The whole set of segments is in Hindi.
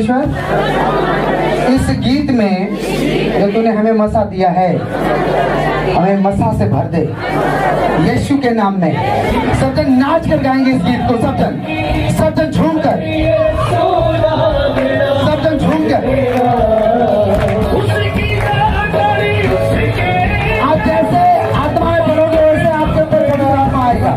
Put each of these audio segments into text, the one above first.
परमेश्वर इस गीत में जो तूने हमें मसा दिया है, हमें मसा से भर दे यीशु के नाम में। सब जन नाच कर गाएंगे इस गीत को, सब जन झूम कर, सब जन झूम कर। आप जैसे आत्माएं बनोगे वैसे आपके ऊपर पनोरामा आएगा।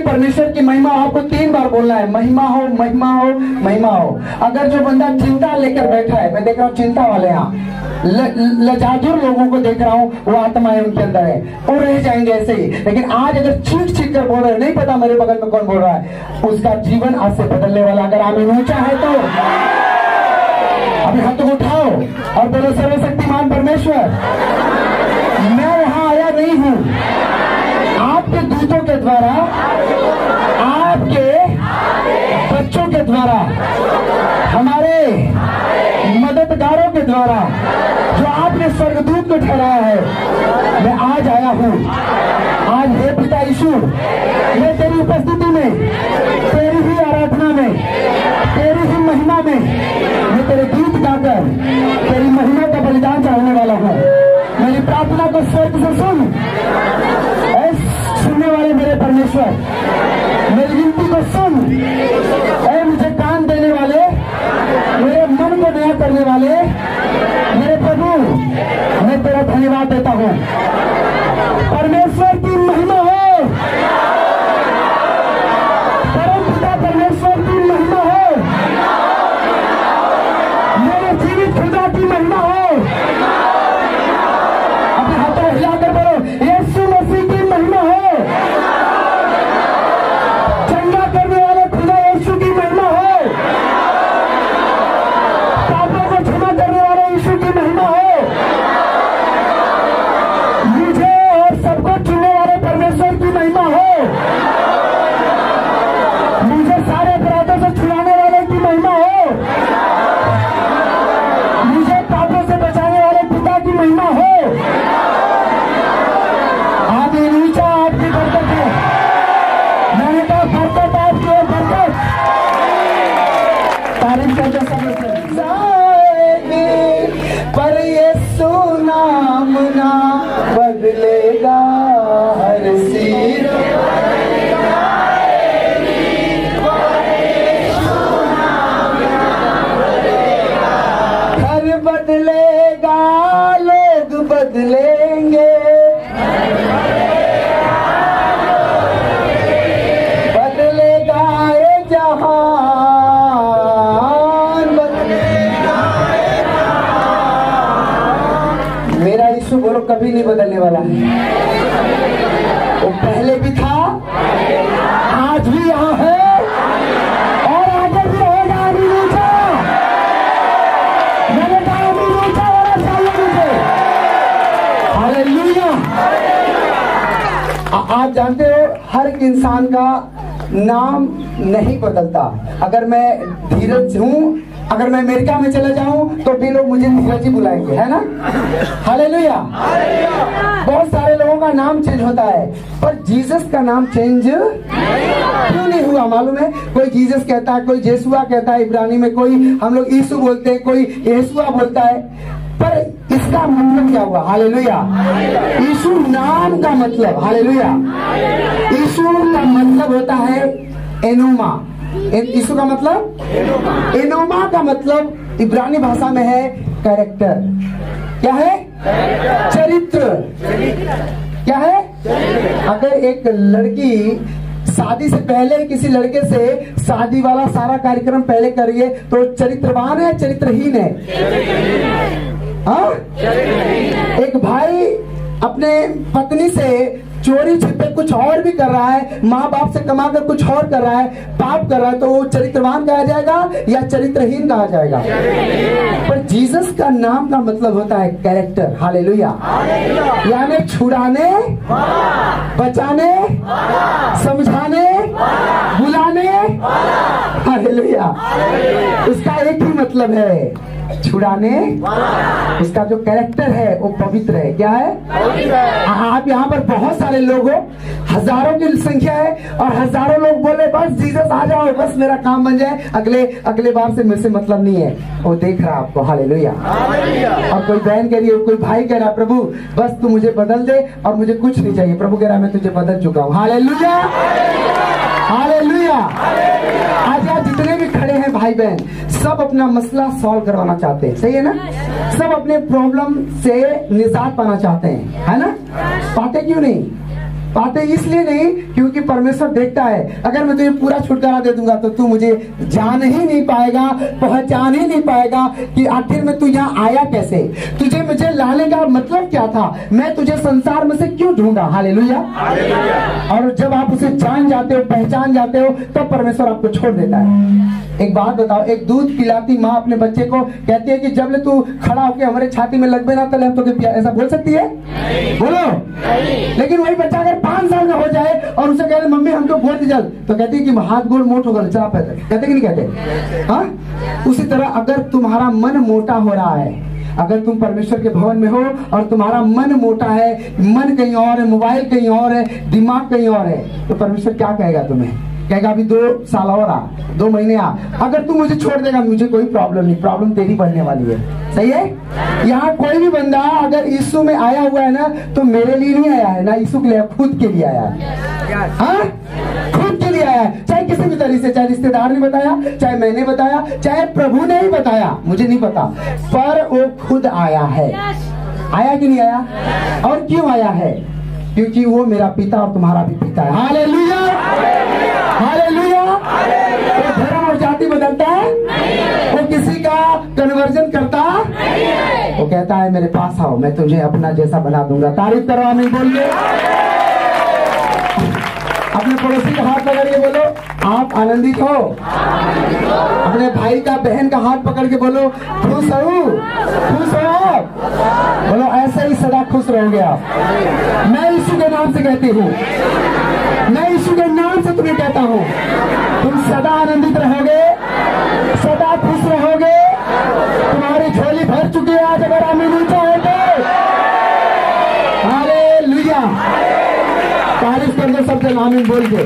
परमेश्वर की महिमा आपको 3 बार बोलना है, महिमा हो महिमा हो महिमा हो। अगर जो बंदा चिंता लेकर बैठा है, मैं देख रहा हूँ चिंता वाले यहाँ लजाजुर लोगों को देख रहा हूँ, वो आत्माएं उनके अंदर है, वो रह जाएंगे ऐसे ही। लेकिन आज अगर चीख चीख कर बोल रहे हो, नहीं पता मेरे बगल में कौन बोल रहा है, उसका जीवन आज से बदलने वाला। अगर आमीन ऊंचा है तो अभी हाथ को उठाओ और बोलो, सर्वशक्तिमान परमेश्वर, मैं यहाँ आया नहीं हूँ आपके दूतों के द्वारा, आपके बच्चों के द्वारा, हमारे मददगारों के द्वारा, जो आपने स्वर्गदूत को ठहराया है, मैं आज आया हूँ। आज हे पिता यीशु, मैं तेरी उपस्थिति में, तेरी ही आराधना में, तेरी ही महिमा में, मैं तेरे गीत गाकर तेरी महिमा का बलिदान चढ़ाने वाला हूँ। मेरी प्रार्थना को स्वर्ग से सुन, सुनने वाले मेरे परमेश्वर, मेरी विनती को सुन, मुझे कान देने वाले, मेरे मन को नया करने वाले मेरे प्रभु, मैं तेरा धन्यवाद देता हूँ। परमेश्वर की महिमा हो, परम पिता परमेश्वर की महिमा हो, मेरे जीवित खुदा की महिमा हो। अपने हाथों हिलाकर बोलो, यीशु मसीह की महिमा हो, चंगा करने वाले खुदा यीशु की महिमा हो, पापों को क्षमा करने वाले यीशु की महिमा हो, मुझे और सबको चुनने वाले परमेश्वर की महिमा हो, मुझे सारे अपराधों से छुड़ाने वाले की महिमा हो, मुझे पापों से बचाने वाले पिता की महिमा हो। आदि नीचा आपकी बरकत है, मैंने कहा बरकत आपकी और बरकत। तारीफ करते समय जाएगी, पर यीशु नाम ना बदलेगा, हर सिर घर बदलेगा, लोग बदलेंगे, बदलेगा ये जहान, बदलेगा। मेरा यीशु बोलो कभी नहीं बदलने वाला है, वो पहले भी था, आज भी यहाँ है और आगे भी रहेगा। आमीन ऊंचा, मैंने कहा आमीन ऊंचा वाला चाहिए मुझे। हालेलुया। आप जानते हो हर एक इंसान का नाम नहीं बदलता। अगर मैं धीरज हूँ, अगर मैं अमेरिका में चला जाऊं तो भी लोग मुझे धीरज ही बुलाएंगे, है ना? हालेलुया। बहुत सारे लोगों का नाम चेंज होता है, पर जीसस का नाम चेंज क्यों नहीं हुआ मालूम है? कोई जीसस कहता है, कोई जेसुआ कहता है इब्रानी में, कोई हम लोग यीशु बोलते हैं, कोई येसुआ बोलता है, पर इसका मतलब क्या हुआ? हालेलुया। यीशु नाम का मतलब, हालेलुया, यीशु का मतलब होता है एनोमा। यीशु का मतलब एनोमा का मतलब इब्रानी भाषा में है कैरेक्टर। क्या है? चरित्र। क्या है? अगर एक लड़की शादी से पहले किसी लड़के से शादी वाला सारा कार्यक्रम पहले करिए तो चरित्रवान है, चरित्रहीन है? हाँ? एक भाई अपने पत्नी से चोरी छिपे कुछ और भी कर रहा है, माँ बाप से कमाकर कुछ और कर रहा है, पाप कर रहा है, तो वो चरित्रवान कहा जाएगा या चरित्रहीन कहा जाएगा? पर जीसस का नाम का मतलब होता है कैरेक्टर। हालेलुया। यानी छुड़ाने, बचाने, समझाने, बुलाने। हालेलुया। इसका एक ही मतलब है, छुड़ाने। उसका जो कैरेक्टर है वो पवित्र है। क्या है? आप यहाँ पर बहुत सारे लोग हो, हजारों की संख्या है और हजारों लोग बोले बस जीसस आ जाओ, बस मेरा काम बन जाए, अगले बार से मेरे से मतलब नहीं है। वो देख रहा आपको। हालेलुया। और कोई बहन कह रही है, कोई भाई कह रहा, प्रभु बस तू मुझे बदल दे और मुझे कुछ नहीं चाहिए। प्रभु कह रहा मैं तुझे बदल चुका हूँ। हालेलुया। हालेलुया। आज यहाँ जितने भी खड़े हैं भाई बहन, सब अपना मसला सॉल्व करवाना चाहते हैं, सही है ना? सब अपने प्रॉब्लम से निजात पाना चाहते हैं, है ना? पाते क्यों नहीं? पाते इसलिए नहीं क्योंकि परमेश्वर देखता है। अगर मैं तुझे पूरा छुटकारा दे दूंगा तो तू मुझे जान ही नहीं पाएगा, पहचान ही नहीं पाएगा कि आखिर में तू यहाँ आया कैसे, तुझे मुझे लाने का मतलब क्या था, मैं तुझे संसार में से क्यों ढूंढा। हालेलुया। और जब आप उसे जान जाते हो, पहचान जाते हो, तब परमेश्वर आपको छोड़ देता है। एक बात बताओ, एक दूध पिलाती माँ अपने बच्चे को कहती है कि जब ले तू खड़ा होके हमारे छाती में लगबे ना तले हम तो पिया, ऐसा बोल सकती है? बोलो। लेकिन वही बच्चा अगर 5 साल का हो जाए और उसे कह रहे मम्मी हमको गोद जल, तो कहती है कि हाथ गोड़ मोट होगा, चला पैदल, कहते कि नहीं कहते? हाँ, उसी तरह अगर तुम्हारा मन मोटा हो रहा है, अगर तुम परमेश्वर के भवन में हो और तुम्हारा मन मोटा है, मन कहीं और है, मोबाइल कहीं और है, दिमाग कहीं और है, तो परमेश्वर क्या कहेगा तुम्हें? कहेगा अभी 2 साल और आ, 2 महीने आ, अगर तू मुझे छोड़ देगा मुझे कोई प्रॉब्लम नहीं, प्रॉब्लम तेरी बढ़ने वाली है। सही है? यहाँ कोई भी बंदा अगर यीशु में आया हुआ है ना, तो मेरे लिए नहीं आया है ना, यीशु के लिए, खुद के लिए आया है। हाँ, खुद के लिए आया है। चाहे किसी भी तरीके से, चाहे रिश्तेदार ने बताया, चाहे मैंने बताया, चाहे प्रभु ने ही बताया, मुझे नहीं पता, पर वो खुद आया है। आया कि नहीं आया? और क्यों आया है? क्योंकि वो मेरा पिता और तुम्हारा भी पिता है। Hallelujah, hallelujah. वो धर्म और जाति बदलता है, वो किसी का कन्वर्जन करता, वो कहता है मेरे पास आओ, मैं तुझे अपना जैसा बना दूंगा। तारीफ करो, आमीन बोल के। अपने पड़ोसी का हाथ पकड़ के बोलो आप आनंदित हो। अपने भाई का, बहन का हाथ पकड़ के बोलो खुश हो, खुश हो। बोलो ऐसे ही सदा खुश रहोगे आप। मैं यीशु के नाम से कहती हूँ, मैं यीशु के नाम से तुम्हें कहता हूँ, तुम सदा आनंदित रहोगे, सदा खुश रहोगे। तुम्हारी झोली भर चुकी है आज, अगर आमीन नहीं चाहोगे। हालेलुया। तारीफ कर दो सब जन आमीन बोल के।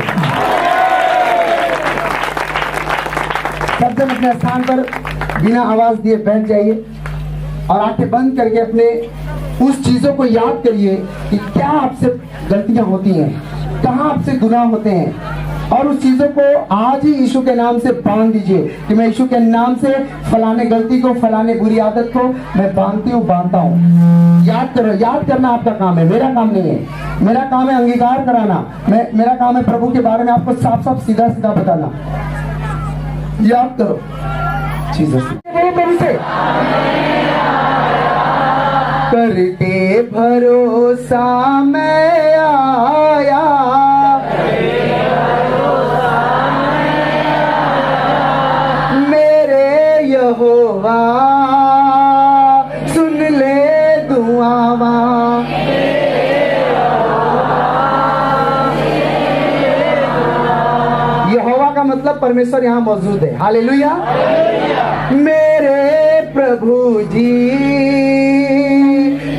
सब जन अपने स्थान पर बिना आवाज दिए बैठ जाइए और आंखें बंद करके अपने उस चीजों को याद करिए कि क्या आपसे गलतियां होती हैं, कहाँ आपसे गुनाह होते हैं, और उस चीजों को आज ही यीशु के नाम से बांध दीजिए कि मैं यीशु के नाम से फलाने गलती को, फलाने बुरी आदत को मैं बांधता हूँ। याद करो, याद करना आपका काम है, मेरा काम नहीं है। मेरा काम है अंगीकार कराना, मेरा काम है प्रभु के बारे में आपको साफ साफ सीधा सीधा बताना। याद करो जीसस से करके भरोसा मैं आया, मेरे यहोवा सुन ले दुआवा। यहोवा का मतलब परमेश्वर यहाँ मौजूद है। हालेलुया। मेरे प्रभु जी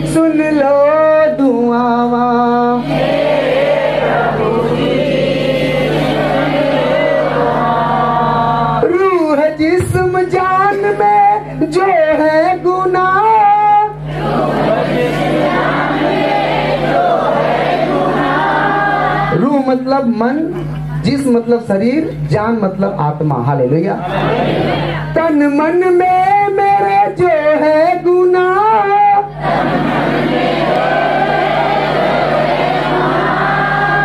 सुन लो दुआवा। रूह जिस्म जान में जो है गुनाह, रूह मतलब मन, जिस्म मतलब शरीर, जान मतलब आत्मा। हालेलुया। तन मन में मेरे जो है गुनाह,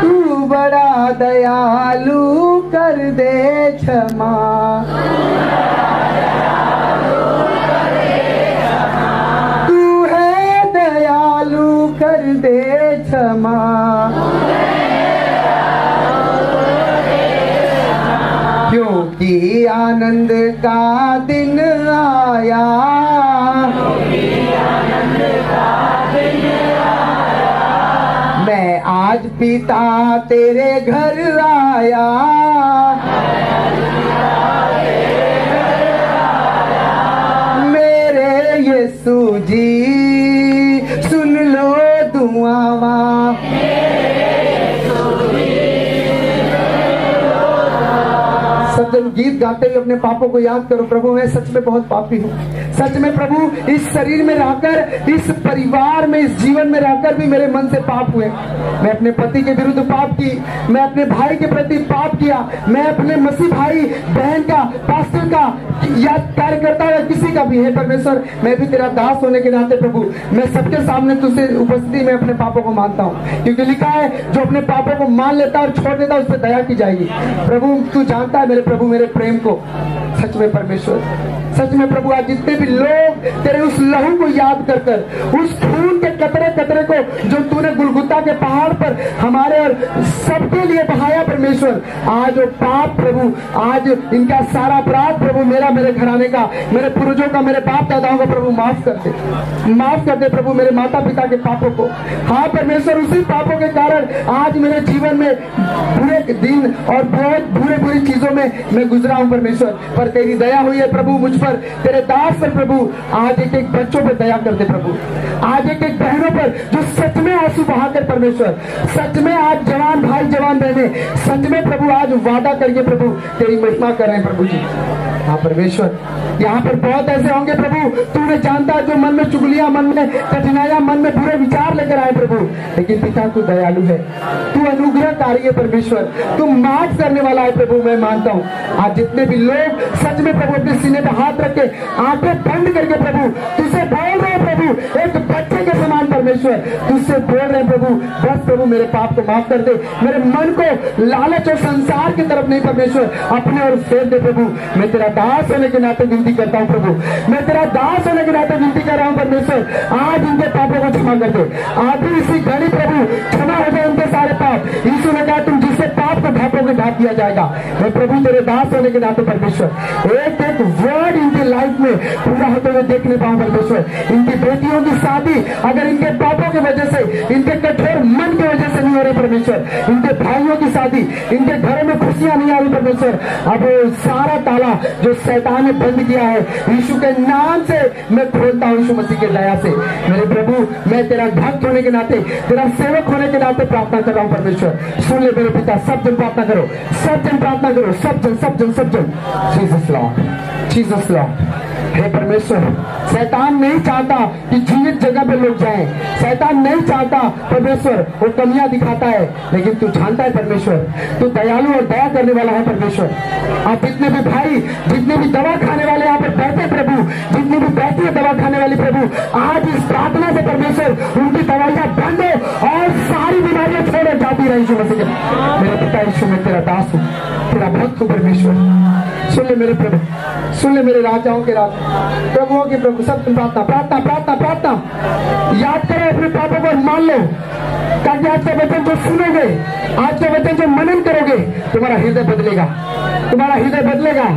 तू बड़ा दयालु कर दे क्षमा। तू है दयालु कर दे क्षमा। क्योंकि आनंद का दिन आया, मैं आज पिता तेरे घर आया। मेरे यीशु जी सुन लो दुआवा। सब गीत गाते हुए अपने पापों को याद करो। प्रभु मैं सच में बहुत पापी हूँ, सच में प्रभु इस शरीर में रहकर, इस परिवार में, इस जीवन में रहकर भी मेरे मन से पाप हुए। मैं अपने पति के विरुद्ध पाप की, मैं अपने भाई के प्रति पाप किया, मैं अपने मसीह भाई बहन का, पास्टर का या कार्यकर्ता या किसी का भी है परमेश्वर, मैं भी तेरा दास होने के नाते प्रभु मैं सबके सामने तुझसे उपस्थिति में अपने पापों को मानता हूँ, क्योंकि लिखा है जो अपने पापों को मान लेता और छोड़ देता उस पर दया की जाएगी। प्रभु तू जानता है मेरे प्रभु मेरे प्रेम को। सच में परमेश्वर, सच में प्रभु आज जितने भी लोग तेरे उस लहू को याद कर कर, उस खून के कतरे कतरे को जो तूने गुलगुता के पहाड़ पर हमारे और सबके लिए बहाया परमेश्वर, आज वो पाप प्रभु, आज इनका सारा अपराध प्रभु मेरा, मेरे घराने का, मेरे पूर्वजों का, मेरे बाप दादाओं का प्रभु माफ कर दे, माफ कर दे प्रभु मेरे माता पिता के पापों को। हाँ परमेश्वर, उसी पापों के कारण आज मेरे जीवन में बुरे दिन और बहुत बुरी चीजों में मैं गुजरा हूँ परमेश्वर, पर तेरी दया हुई है प्रभु मुझ पर, तेरे दास पर प्रभु। आज एक एक बच्चों पर दया कर दे प्रभु, आज एक एक बहनों पर जो सच में आंसू बहाकर परमेश्वर, सच में आज जवान भाई जवान बहने सच में प्रभु आज वादा करके प्रभु तेरी महिमा कर रहे हैं प्रभु जी। हाँ परमेश्वर, यहाँ पर बहुत ऐसे होंगे प्रभु, तूने जानता जो मन में चुगलियां, मन में कठिनाइयां, मन में बुरे विचार लेकर आए प्रभु, लेकिन पिता तू दयालु है, तू अनुग्रहकारी है परमेश्वर, तू माफ करने वाला है प्रभु। मैं मानता हूँ आज जितने भी लोग सच में प्रभु अपने सीने पर हाथ रख के आंखें बंद करके प्रभु तुझसे बोल रहे हैं प्रभु, एक बच्चे के समान परमेश्वर तुझसे बोल रहे हैं प्रभु, बस प्रभु मेरे पाप को माफ कर दे, मेरे मन को लालच और संसार की तरफ नहीं परमेश्वर अपने और फेर दे प्रभु। मैं तेरा दास होने के नाते विनती करता हूँ प्रभु, मैं तेरा दास होने के नाते विनती कर रहा हूँ परमेश्वर, आज इनके पापों को क्षमा कर दे, आज भी इसी घड़ी प्रभु क्षमा हो जाए उनके सारे पाप। यीशु ने कहा तुम जिससे पाप को ढापोगे ढाप दिया जाएगा। मैं प्रभु तेरे दास होने के नाते परमेश्वर एक एक वर्ड इनकी लाइफ में पूरा होते हुए देखने पाऊं परमेश्वर। इनकी बेटियों की शादी अगर इनके पापों की वजह से, इनके कठोर मन की वजह से नहीं हो रही परमेश्वर, इनके भाइयों की शादी, इनके घरों में खुशियां नहीं आ रही परमेश्वर, अब सारा ताला जो शैतान ने बंद किया है यीशु के नाम से मैं खोलता हूँ, यीशु मसीह के दया से। मेरे प्रभु मैं तेरा भक्त होने के नाते, तेरा सेवक होने के नाते प्रार्थना कर रहा हूँ परमेश्वर, सुन ले मेरे पिता। सब जन प्रार्थना करो, सब जन प्रार्थना करो, सब जन सब जन सब जन। Jesus Lord, Jesus Lord. हे परमेश्वर, शैतान नहीं चाहता कि जीवित जगह पे लोग जाएं, शैतान नहीं चाहता परमेश्वर, वो कमियां दिखाता है, लेकिन तू जानता है परमेश्वर, तू दयालु और दया करने वाला है परमेश्वर। आप जितने भी भाई, जितने भी दवा खाने वाले यहाँ पर बैठे प्रभु, जितने भी बैठी है दवा खाने वाली प्रभु, आज इस प्रार्थना से परमेश्वर उनकी दवाइयां बंद हो और सारी बीमारियां छोड़ जाती रही यीशु मसीह। मेरे पिता यीशु मैं तेरा दास हूँ, तेरा भक्त हूँ परमेश्वर। सुन ले मेरे प्रभु, सुन ले मेरे राजाओं के राजा, प्रभुओं के प्रभु। सब प्रार्थना प्रार्थना प्रार्थना प्रार्थना याद करो, अपने पापों को मान लो, ताकि आज का वचन जो सुनोगे, आज का वचन जो मनन करोगे, तुम्हारा हृदय बदलेगा, तुम्हारा हृदय बदलेगा,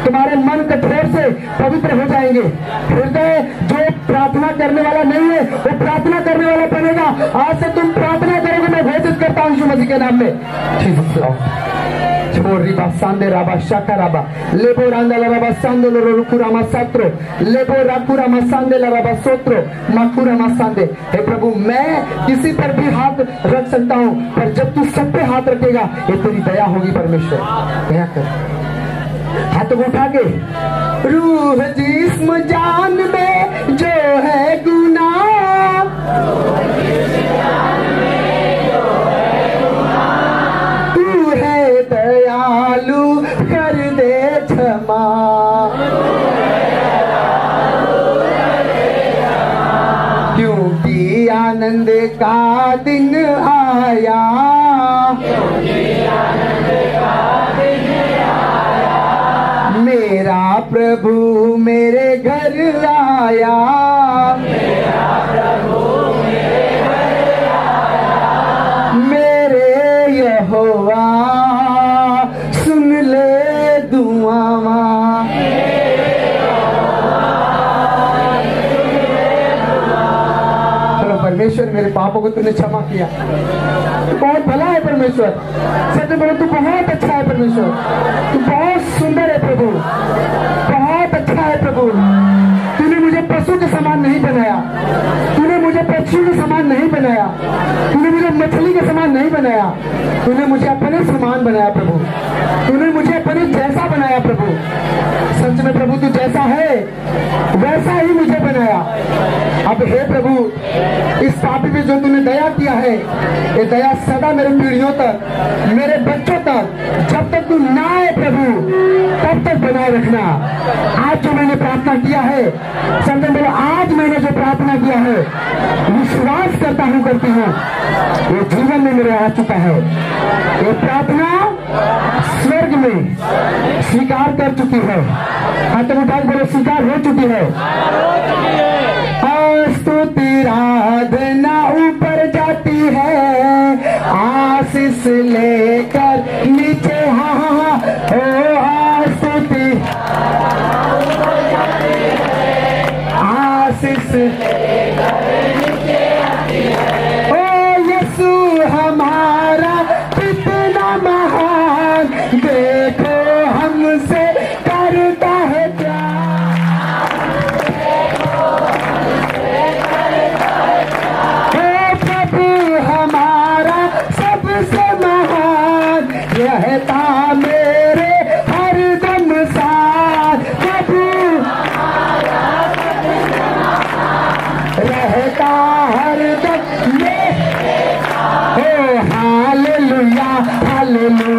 तुम्हारे मन कठोर से पवित्र हो जाएंगे। हृदय जो प्रार्थना करने वाला नहीं है वो प्रार्थना करने वाला बनेगा। आज से तुम प्रार्थना करोगे, मैं घोषित करता हूँ यीशु मसीह के नाम में। रिबा सांदे राबा शाका राबा लेबो रांदा राबा सांदे लो रुकुरा मासात्रो लेबो राकुरा मासांदे राबा सोत्रो माकुरा मासांदे। हे प्रभु मैं किसी पर भी हाथ रख सकता हूँ, पर जब तू सब पे हाथ रखेगा ये तेरी दया होगी परमेश्वर। दया कर, हाथ को उठा के रूह जिस्म जान में जो है गुनाह, तू है दयालु कर दे क्षमा, क्योंकि आनंद का दिन आया, मेरा प्रभु मेरे घर आया, मेरे यहोवा सुन ले दुआवा। परमेश्वर मेरे पापों को तूने क्षमा किया, तू बहुत भला है परमेश्वर। सच में तू बहुत अच्छा है परमेश्वर, तू बहुत सुंदर है प्रभु, बहुत अच्छा है प्रभु। तूने मुझे पशु के समान नहीं बनाया, तूने मुझे पक्षी के समान नहीं बनाया, तूने मुझे मछली के समान नहीं बनाया, तूने मुझे अपने समान बनाया प्रभु, तूने मुझे अपने जैसा बनाया प्रभु। सच में प्रभु तू जैसा है वैसा ही मुझे बनाया। अब हे प्रभु इस पापी पे जो तूने दया किया है, ये दया सदा मेरे पीढ़ियों तक, मेरे बच्चों तक, जब तक तू ना आए प्रभु तब तक बनाए रखना। आज जो मैंने प्रार्थना किया है, समझे बोलो, आज मैंने जो प्रार्थना किया है, विश्वास करता हूँ, करती हूँ, ये जीवन में मेरे आ चुका है। ये प्रार्थना स्वर्ग में स्वीकार कर चुकी है। हाथ उठा के बोलो, स्वीकार हो चुकी है। स्तुति आराधना ऊपर जाती है, आशीष लेकर नीचे, हाँ ओ स्तुति आशीष ओ यीशु हमारा कितना महान, देखो हमसे करता है प्यार। ओ प्रभु हमारा सबसे महान, रहता मेरे हरदम साथ। प्रभु रहता हरदम में। ओ हालेलुया हालेलुया,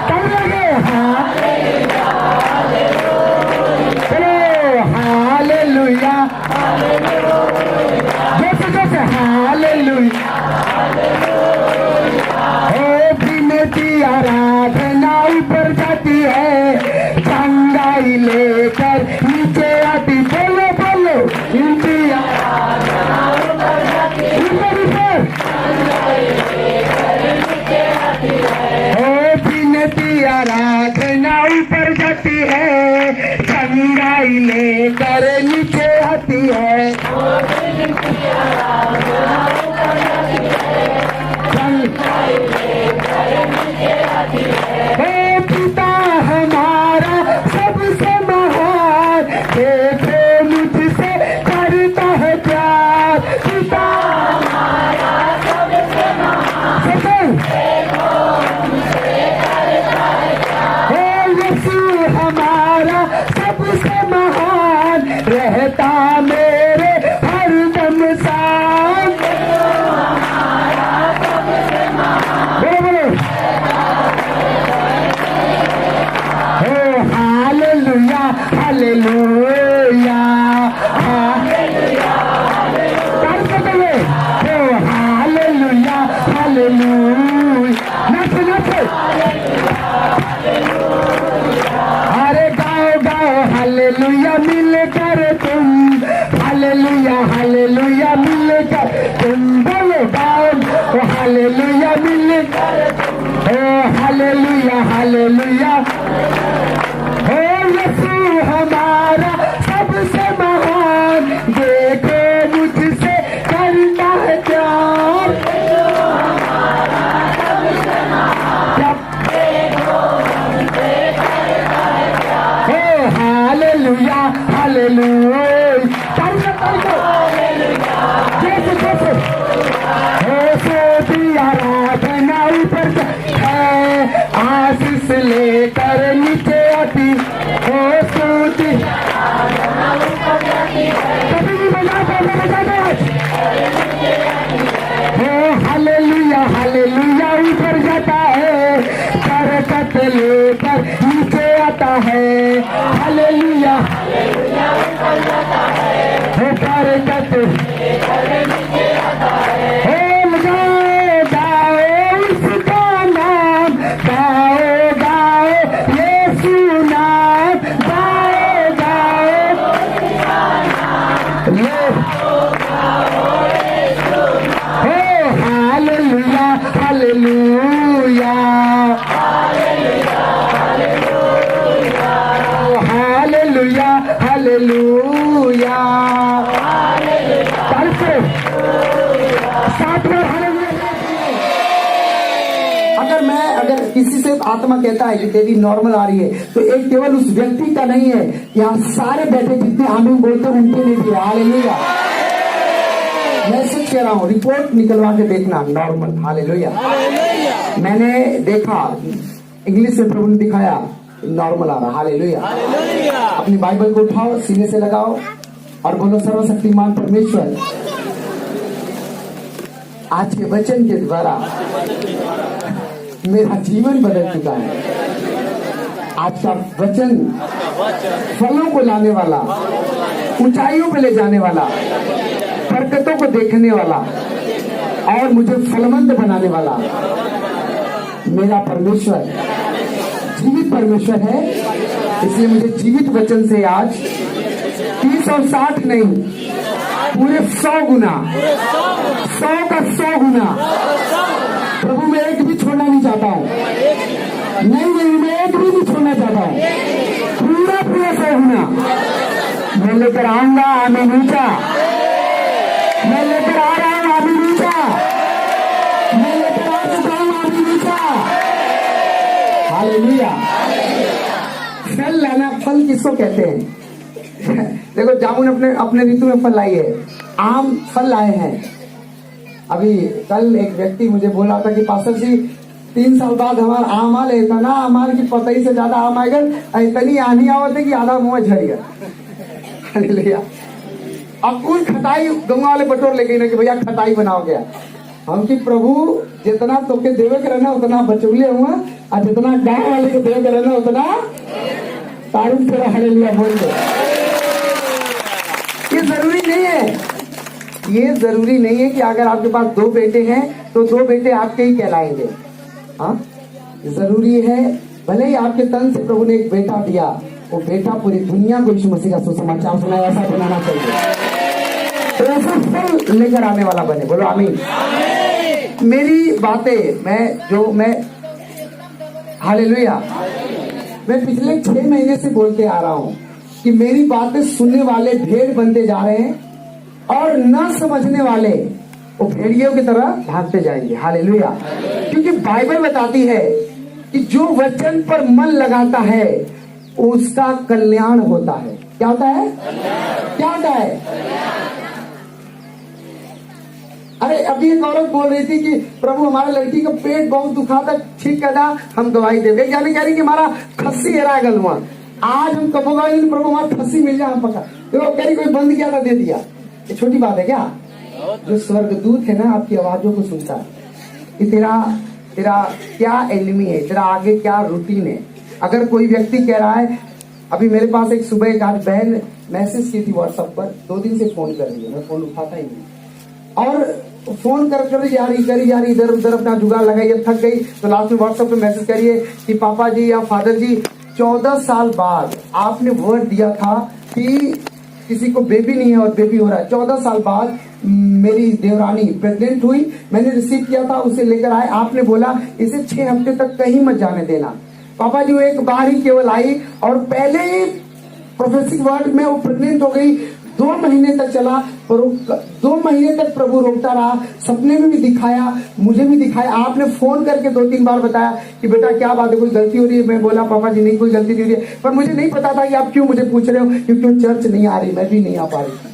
कब लगे हालेलुया हालेलुया, जैसे जैसे हालेलुया। ओ विनती आराधना ऊपर जाती है, चंगाई लेकर नीचे आती। बोलो बोलो, विनती आराधना ऊपर जाती है, ऊपर ऊपर। ओ विनती आराधना ऊपर जाती है, चंगाई लेकर नीचे आती है। हे पिता हमारा सबसे महान, देखो मुझसे करता है प्यार। पिता हमारा सबसे महान, हे यीशु हमारा सबसे महान, रहता मेरे हरदम साथ। बोलो हालेलुया हालेलुया हालेलुया, हालेलुया हालेलुया। नच नच, अरे गाओ गाओ हालेलुया मिलकर तुम, हालेलुया हालेलुया मिलकर तुम। बोलो गाओ हालेलुया मिलकर तुम, ओ हालेलुया हालेलुया। ओ यीशु हमारा सबसे महान, देखो मुझसे करता है प्यार। ओ हालेलुया हालेलुया, जैसे जैसे ओ स्तुति आराधना ऊपर है, आशीष लेकर नीचे आती। ओ स्तुति कभी भी बजाते ओ हालेलुया हालेलुया ऊपर जाता है, बरकत लेकर नीचे आता है। हालेलुया ओ बरकत हालेलुया हालेलुया हालेलुया। अगर किसी से आत्मा कहता है कि तेरी नॉर्मल आ रही है, तो एक केवल उस व्यक्ति का नहीं है, यहाँ सारे बैठे जितने आमीन बोलते हैं उनके लिए भी हालेलुया। मैं सच कह रहा हूँ, रिपोर्ट निकलवा के देखना, नॉर्मल। हालेलुया। मैंने देखा, इंग्लिश में प्रभु ने दिखाया, नॉर्मल आ रहा। हालेलुया। अपनी बाइबल को उठाओ, सीने से लगाओ और बोलो, सर्वशक्तिमान परमेश्वर, आज के वचन के द्वारा मेरा जीवन बदल चुका है। आज का वचन फलों को लाने वाला, ऊंचाइयों पे ले जाने वाला, बरकतों को देखने वाला और मुझे फलवंत बनाने वाला मेरा परमेश्वर जीवित परमेश्वर है। इसलिए मुझे जीवित वचन से आज 30 और 60 नहीं, पूरे 100 गुना, 100 का 100 गुना प्रभु मैं एक भी छोड़ना नहीं चाहता हूँ। नहीं, मैं एक भी नहीं छोड़ना चाहता हूँ। पूरा 100 गुना मैं लेकर आऊंगा। आमीन ऊंचा, मैं लेकर आ रहा हूँ। आमीन ऊंचा, मैं लेकर आ चुका हूँ। आमीन ऊंचा। हालेलुया। फल लाना, फल किसको कहते हैं? देखो, जामुन अपने ऋतु में फल लाई है, आम फल लाए हैं। अभी कल एक व्यक्ति मुझे बोल रहा था कि पास्टर जी 3 साल बाद हमारा आम आ लेता ना, हमारे की पतई से ज्यादा आम आएगा, इतनी आनी आवत है कि आधा मुंह झड़ गया। हालेलुया। अब कुल खटाई गंगा वाले बटोर लेके ना कि भैया खटाई बनाओ गया। हम कि प्रभु जितना तोके देवे के रहना उतना बचौले हुआ, और जितना गाँव वाले को देवे के रहना उतना तारीफ करो। हालेलुया बोल दो। ये जरूरी नहीं है, ये जरूरी नहीं है कि अगर आपके पास 2 बेटे हैं तो 2 बेटे आपके ही कहलाएंगे। हाँ, जरूरी है भले ही आपके तन से प्रभु ने एक बेटा दिया, वो बेटा पूरी दुनिया को यीशु मसीह का सुसमाचार सुनाया, ऐसा बनाना चाहिए। तो ऐसा फल लेकर आने वाला बने। बोलो आमीन। मेरी बातें मैं हालेलुया, मैं पिछले 6 महीने से बोलते आ रहा हूँ कि मेरी बातें सुनने वाले भेड़ बनते जा रहे हैं और न समझने वाले वो भेड़ियों की तरह भागते जाएंगे। हालेलुया। क्योंकि बाइबल बताती है कि जो वचन पर मन लगाता है उसका कल्याण होता है। क्या होता है? क्या होता है? अरे अभी एक औरत बोल रही थी कि प्रभु हमारे लड़की का पेट बहुत दुखा था, ठीक है ना, हम दवाई देंगे। यानी कह रही कि हमारा खस्सी हेरा गल हुआ, आज हम कब होगा प्रभु हमारा खस्सी मिल जाए, हम पका। देखो कह रही कोई बंद किया था, दे दिया। ये छोटी बात है क्या? जो स्वर्गदूत है ना आपकी आवाजों को सुनता है कि तेरा क्या एनिमी है, तेरा आगे क्या रूटीन है। अगर कोई व्यक्ति कह रहा है, अभी मेरे पास एक सुबह एक आज बहन मैसेज की थी व्हाट्सएप पर, 2 दिन से फोन कर रही है, मैं फोन उठाता ही नहीं, और फोन कर जा रही इधर उधर अपना जुगाड़ लगाई, थक गई तो लास्ट में व्हाट्सएप पे मैसेज करिए कि पापा जी या फादर जी 14 साल बाद आपने वर्ड दिया था कि किसी को बेबी नहीं है और बेबी हो रहा है। 14 साल बाद मेरी देवरानी प्रेग्नेंट हुई, मैंने रिसीव किया था, उसे लेकर आए, आपने बोला इसे 6 हफ्ते तक कहीं मत जाने देना। पापा जी वो एक बार ही केवल आई और पहले ही प्रोफेसिक वर्ड में वो प्रेग्नेंट हो गई। 2 महीने तक चला, पर 2 महीने तक प्रभु रोकता रहा, सपने में भी दिखाया, मुझे भी दिखाया। आपने फोन करके 2-3 बार बताया कि बेटा क्या बात है, कोई गलती हो रही है? मैं बोला पापा जी नहीं कोई गलती नहीं हो रही है, पर मुझे नहीं पता था कि आप क्यों मुझे पूछ रहे हो, क्योंकि चर्च नहीं आ रही, मैं भी नहीं आ पा रही।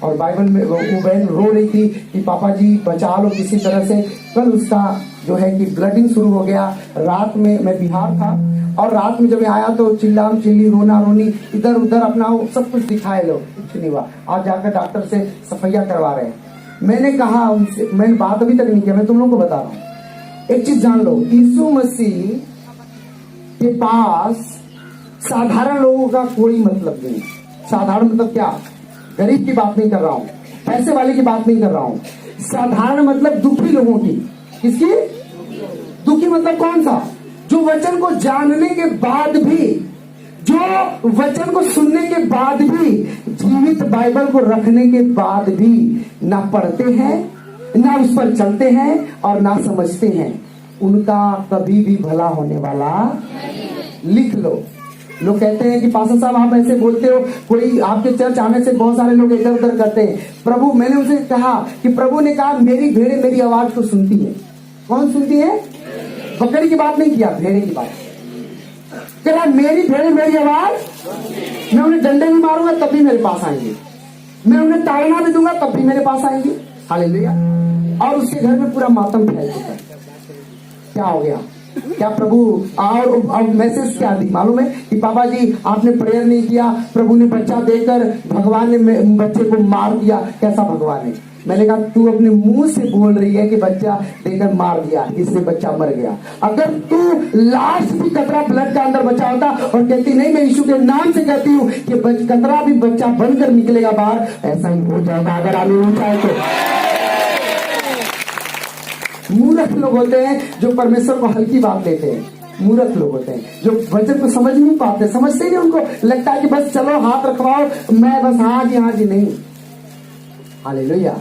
और बाइबल में वो बहन रो रही थी कि पापा जी बचा लो किसी तरह से। कल उसका जो है कि ब्लडिंग शुरू हो गया। रात में मैं बिहार था और रात में जब मैं आया तो चिल्लाम चिल्ली, रोना रोनी, इधर उधर अपना सब कुछ दिखाए लो, कुछ नहीं हुआ। आज जाकर डॉक्टर से सफाइया करवा रहे हैं। मैंने कहा उनसे, मैंने बात अभी तक नहीं किया, मैं तुम लोगों को बता रहा हूँ। एक चीज जान लो, यीशु मसीह के पास साधारण लोगों का कोई मतलब नहीं। साधारण मतलब क्या? गरीब की बात नहीं कर रहा हूँ, पैसे वाले की बात नहीं कर रहा हूँ। साधारण मतलब दुखी लोगों की। किसकी? दुखी मतलब कौन सा? जो वचन को जानने के बाद भी, जो वचन को सुनने के बाद भी, जीवित बाइबल को रखने के बाद भी ना पढ़ते हैं, ना उस पर चलते हैं और ना समझते हैं, उनका कभी भी भला होने वाला। लिख लो। लोग कहते हैं कि पास्टर साहब आप ऐसे बोलते हो, कोई आपके चर्च आने से बहुत सारे लोग इधर उधर करते हैं। प्रभु, मैंने उनसे कहा कि प्रभु ने कहा मेरी भेड़ें मेरी आवाज को सुनती है। कौन सुनती है? बकरी की बात नहीं किया, भेड़े की बात। कहा मेरी भेड़ें मेरी आवाज, मैं उन्हें डंडे भी मारूंगा तब भी मेरे पास आएंगे, मैं उन्हें ताड़ना भी दूंगा तब भी मेरे पास आएंगे। हालेलुया। और उसके घर में पूरा मातम फैल चुका है। क्या हो गया? क्या प्रभु और मैसेज क्या दी मालूम है कि पापा जी आपने प्रेयर नहीं किया, प्रभु ने बच्चा देकर भगवान ने बच्चे को मार दिया। कैसा भगवान है? मैंने कहा तू अपने मुंह से बोल रही है कि बच्चा देकर मार दिया, इसलिए बच्चा मर गया। अगर तू लास्ट भी कतरा ब्लड का अंदर बचा होता और कहती नहीं मैं यीशु के नाम से कहती हूँ कि कतरा भी बच्चा बनकर निकलेगा बाहर, ऐसा ही हो जाएगा अगर आगे ऊंचा है तो। मूर्ख लोग होते हैं जो परमेश्वर को हल्की बात लेते हैं। मूर्ख लोग होते हैं जो वचन को समझ नहीं पाते, समझते नहीं, उनको लगता है कि बस चलो हाथ रखवाओ, मैं बस हाँ जी नहीं। हालेलुया।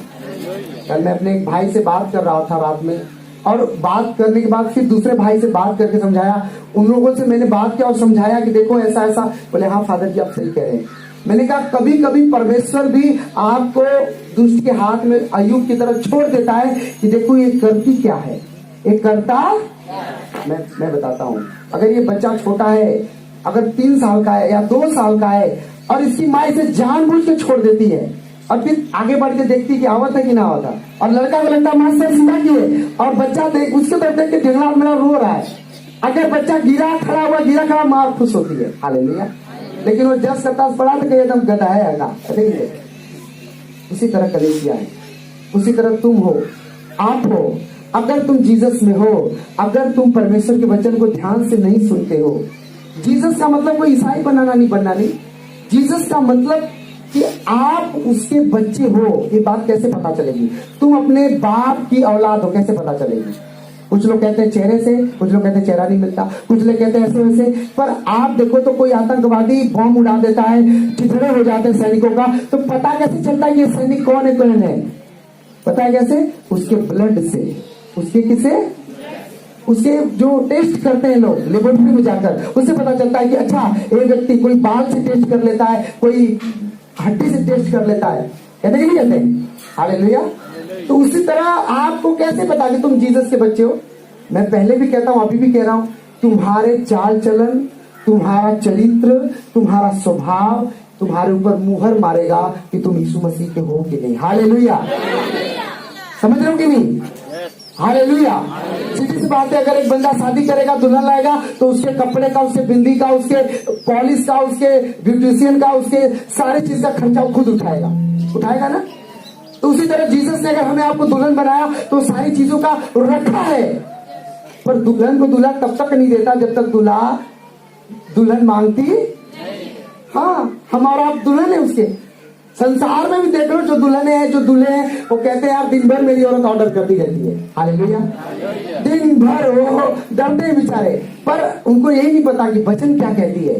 कल मैं अपने एक भाई से बात कर रहा था रात में, और बात करने के बाद फिर दूसरे भाई से बात करके समझाया। उन लोगों से मैंने बात किया और समझाया कि देखो ऐसा ऐसा। बोले हाँ फादर जी आप सही कह रहे हैं। मैंने कहा कभी कभी परमेश्वर भी आपको दुष्ट के हाथ में अय्यूब की तरह छोड़ देता है कि देखो ये करती क्या है, ये करता। मैं बताता हूँ, अगर ये बच्चा छोटा है, अगर 3 साल का है या 2 साल का है, और इसकी माँ इसे जानबूझ के छोड़ देती है और फिर आगे बढ़ के देखती कि आवत है कि ना आवत है, और लड़का को लगता माँ से सीधा की है, और बच्चा देख उसके तरफ देख के ढिंगला मेरा रो रहा है। अगर बच्चा गिरा खड़ा माँ खुश होती है। हालेलुया। लेकिन वो जब सरताज पड़ा तो एकदम गधा है ना। उसी तरह कलीसिया है, उसी तरह तुम हो, आप हो। अगर तुम जीसस में हो, अगर तुम परमेश्वर के वचन को ध्यान से नहीं सुनते हो, जीसस का मतलब कोई ईसाई बनाना नहीं। जीसस का मतलब कि आप उसके बच्चे हो। ये बात कैसे पता चलेगी? तुम अपने बाप की औलाद हो, कैसे पता चलेगी? कुछ लोग कहते हैं चेहरे से, कुछ लोग कहते हैं चेहरा नहीं मिलता, कुछ लोग कहते हैं ऐसे वैसे। पर आप देखो तो कोई आतंकवादी बम उड़ा देता है, चिथड़े हो जाते हैं सैनिकों का, तो पता कैसे चलता है कि सैनिक कौन है? पता है कैसे? उसके ब्लड से। उसके किसे? उसके जो टेस्ट करते हैं लोग लेबोरेटरी में जाकर, उससे पता चलता है कि अच्छा एक व्यक्ति कोई बाल से टेस्ट कर लेता है, कोई हड्डी से टेस्ट कर लेता है। कहते नहीं कहते? हालेलुया। तो उसी तरह आपको कैसे पता कि तुम जीसस के बच्चे हो? मैं पहले भी कहता हूं, अभी भी कह रहा हूं, तुम्हारे चाल चलन, तुम्हारा चरित्र, तुम्हारा स्वभाव तुम्हारे ऊपर मुहर मारेगा कि तुम यीशु मसीह के हो कि नहीं। हालेलुया। समझ रहे हो कि नहीं? हालेलुया। सीधी सी बात है, अगर एक बंदा शादी करेगा, दुल्हन लाएगा, तो उसके कपड़े का, उसके बिंदी का, उसके पॉलिश का, उसके ब्यूटिशियन का, उसके सारे चीज का खर्चा खुद उठाएगा ना। तो उसी तरह जीसस ने अगर हमें आपको दुल्हन बनाया तो सारी चीजों का रखा है। पर दुल्हन को दूल्हा तब तक नहीं देता जब तक दूल्हा दुल्हन मांगती। हाँ, हम और आप दुल्हन है उसके। संसार में भी देख लो, जो दुल्हन है, जो दूल्हे हैं, वो कहते हैं यार दिन भर मेरी औरत ऑर्डर करती रहती है। हालेलुया। दिन भर वो डरते हैं बेचारे, पर उनको यही नहीं पता कि वचन क्या कहती है।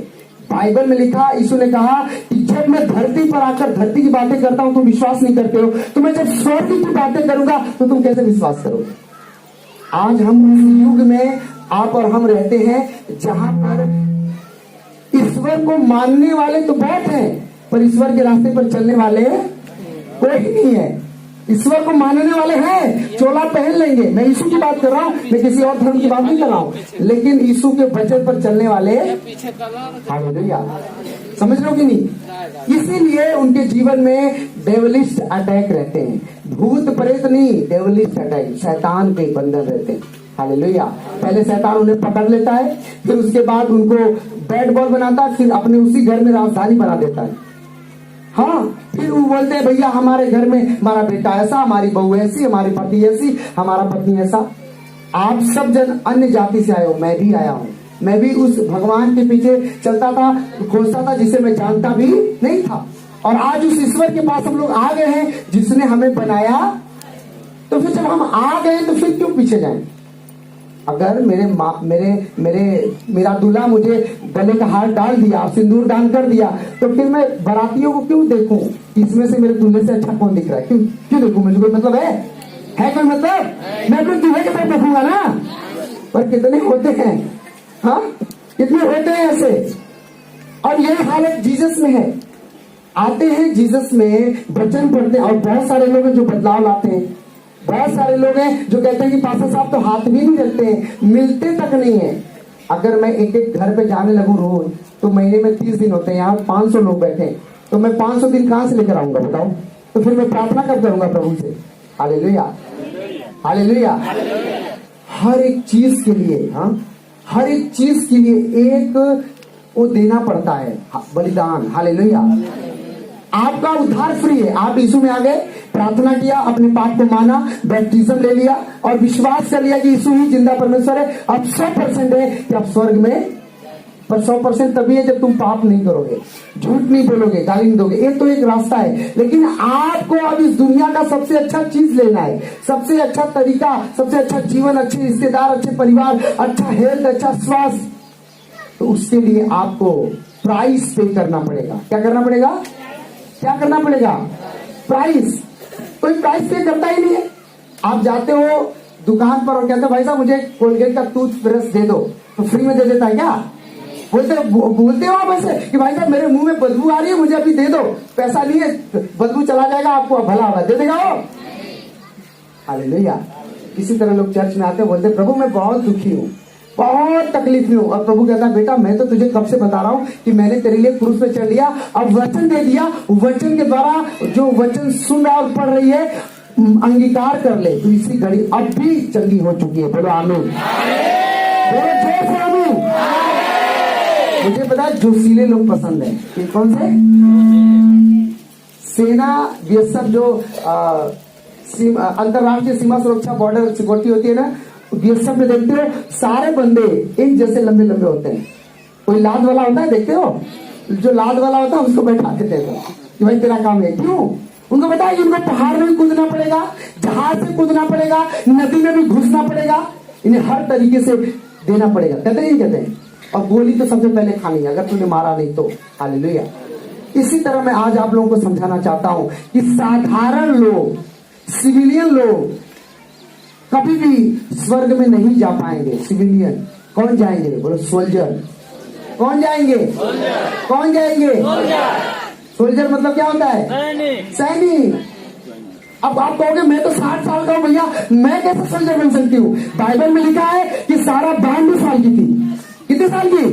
बाइबल में लिखा, यीशु ने कहा कि जब मैं धरती पर आकर धरती की बातें करता हूं तुम विश्वास नहीं करते हो, तो मैं जब स्वर्ग की बातें करूंगा तो तुम कैसे विश्वास करोगे? आज हम इस युग में आप और हम रहते हैं जहां पर ईश्वर को मानने वाले तो बहुत हैं, पर ईश्वर के रास्ते पर चलने वाले कोई नहीं है। ईश्वर को मानने वाले हैं, चोला पहन लेंगे। मैं यीशु की बात कर रहा हूँ, मैं किसी और धर्म की बात नहीं कर रहा हूँ, लेकिन यीशु के वचन पर चलने वाले। हालेलुया। समझ लो कि नहीं? इसीलिए उनके जीवन में डेविलिस्ट अटैक रहते हैं। भूत प्रेत नहीं, डेविलिस्ट अटैक, शैतान के बंधन रहते हैं। हालेलुया। पहले शैतान उन्हें पकड़ लेता है, फिर उसके बाद उनको बैट बॉल बनाता है, फिर अपने उसी घर में राजधानी बना देता है। हाँ, फिर वो बोलते हैं भैया हमारे घर में हमारा बेटा ऐसा, हमारी बहू ऐसी, हमारी पति ऐसी, हमारा पत्नी ऐसा। आप सब जन अन्य जाति से आए हो, मैं भी आया हूँ। मैं भी उस भगवान के पीछे चलता था, खोजता था, जिसे मैं जानता भी नहीं था। और आज उस ईश्वर के पास हम लोग आ गए हैं जिसने हमें बनाया। तो फिर जब हम आ गए तो फिर क्यों पीछे जाएं? अगर मेरा दूल्हा मुझे गले का हार डाल दिया, सिंदूर दान कर दिया, तो फिर मैं बारातियों को क्यों देखूं? इसमें से मेरे दूल्हे से अच्छा कौन दिख रहा है? क्यों देखूं? मुझे कोई मतलब है कोई मतलब? मैं अपने दूल्हे के तरफ देखूंगा ना। पर कितने होते हैं, हाँ कितने होते हैं ऐसे? और यह हालत जीसस में है। आते हैं जीसस में, वचन पढ़ते हैं, और बहुत सारे लोग हैं जो बदलाव लाते हैं। बहुत सारे लोग हैं जो कहते हैं कि पास्टर साहब तो हाथ भी नहीं रखते हैं, मिलते तक नहीं है। अगर मैं एक एक घर पे जाने लगूं रोज, तो महीने में 30 दिन होते हैं, यहाँ 500 लोग बैठे हैं, तो मैं 500 दिन कहाँ से लेकर आऊंगा बताओ? तो फिर मैं प्रार्थना कब करूंगा प्रभु से? Hallelujah, hallelujah. हर एक चीज के लिए, हाँ, हर एक चीज के लिए एक वो देना पड़ता है, बलिदान। हालेलुया। आपका उद्धार फ्री है। आप यीशु में आ गए, प्रार्थना किया, अपने पाप को माना, बैप्टिज्म ले लिया और विश्वास कर लिया कि यीशु ही जिंदा परमेश्वर है। अब 100% है कि आप स्वर्ग में, पर 100% तभी है जब तुम पाप नहीं करोगे, झूठ नहीं बोलोगे, गाली नहीं दोगे। ये तो एक रास्ता है, लेकिन आपको अब इस दुनिया का सबसे अच्छा चीज लेना है, सबसे अच्छा तरीका, सबसे अच्छा जीवन, अच्छे रिश्तेदार, अच्छे परिवार, अच्छा हेल्थ, अच्छा स्वास्थ्य। तो उसके लिए आपको प्राइस पे करना पड़ेगा। क्या करना पड़ेगा? क्या करना पड़ेगा? प्राइस। कोई प्राइस पे करता ही नहीं है। आप जाते हो दुकान पर और कहते हो भाई साहब मुझे कोलगेट का टूथब्रश दे दो, तो फ्री में दे देता है क्या? बोलते हो आप ऐसे कि भाई साहब मेरे मुंह में बदबू आ रही है, मुझे अभी दे दो, पैसा नहीं है, बदबू चला जाएगा, आपको भला होगा, दे देगा वो? हालेलुया। इसी तरह लोग चर्च में आते हैं, बोलते प्रभु मैं बहुत दुखी हूँ, बहुत तकलीफ में हूँ। और प्रभु कहता है बेटा मैं तो तुझे कब से बता रहा हूँ कि मैंने तेरे लिए क्रूस पे चढ़ लिया, अब वचन दे दिया, वचन के द्वारा जो वचन सुन रहा और पढ़ रही है अंगीकार कर ले, तो इसी घड़ी अब भी चंगी हो चुकी है। बोलो आमीन, बोलो जय से आमीन। मुझे पता है जोशीले लोग पसंद है। कि कौन से? सेना, ये सब जो अंतरराष्ट्रीय सीमा सुरक्षा बॉर्डर सिक्योरिटी होती है ना, ये सब में देखते हो सारे बंदे एक जैसे लंबे लंबे होते हैं। कोई लाद वाला होता है, देखते हो, जो लाद वाला होता है उसको बैठा देते हैं कि भाई तेरा काम है। क्यों? उनको पता है कि उनको पहाड़ में भी कूदना पड़ेगा, जहाज से कूदना पड़ेगा, नदी में भी घुसना पड़ेगा, इन्हें हर तरीके से देना पड़ेगा। कहते नहीं कहते? और गोली तो सबसे पहले खानी है, अगर तूने मारा नहीं तो। हालेलुया। इसी तरह मैं आज आप लोगों को समझाना चाहता हूं कि साधारण लोग, सिविलियन लोग कभी भी स्वर्ग में नहीं जा पाएंगे। सिविलियन कौन जाएंगे? बोलो सोल्जर। कौन जाएंगे? कौन जाएंगे? सोल्जर मतलब क्या होता है? सैनिक। अब आप कहोगे मैं तो 60 साल का हूं भैया, मैं कैसे सोल्जर बन सकती हूँ? बाइबल में लिखा है कि सारा 92 साल की थी। कितने साल की?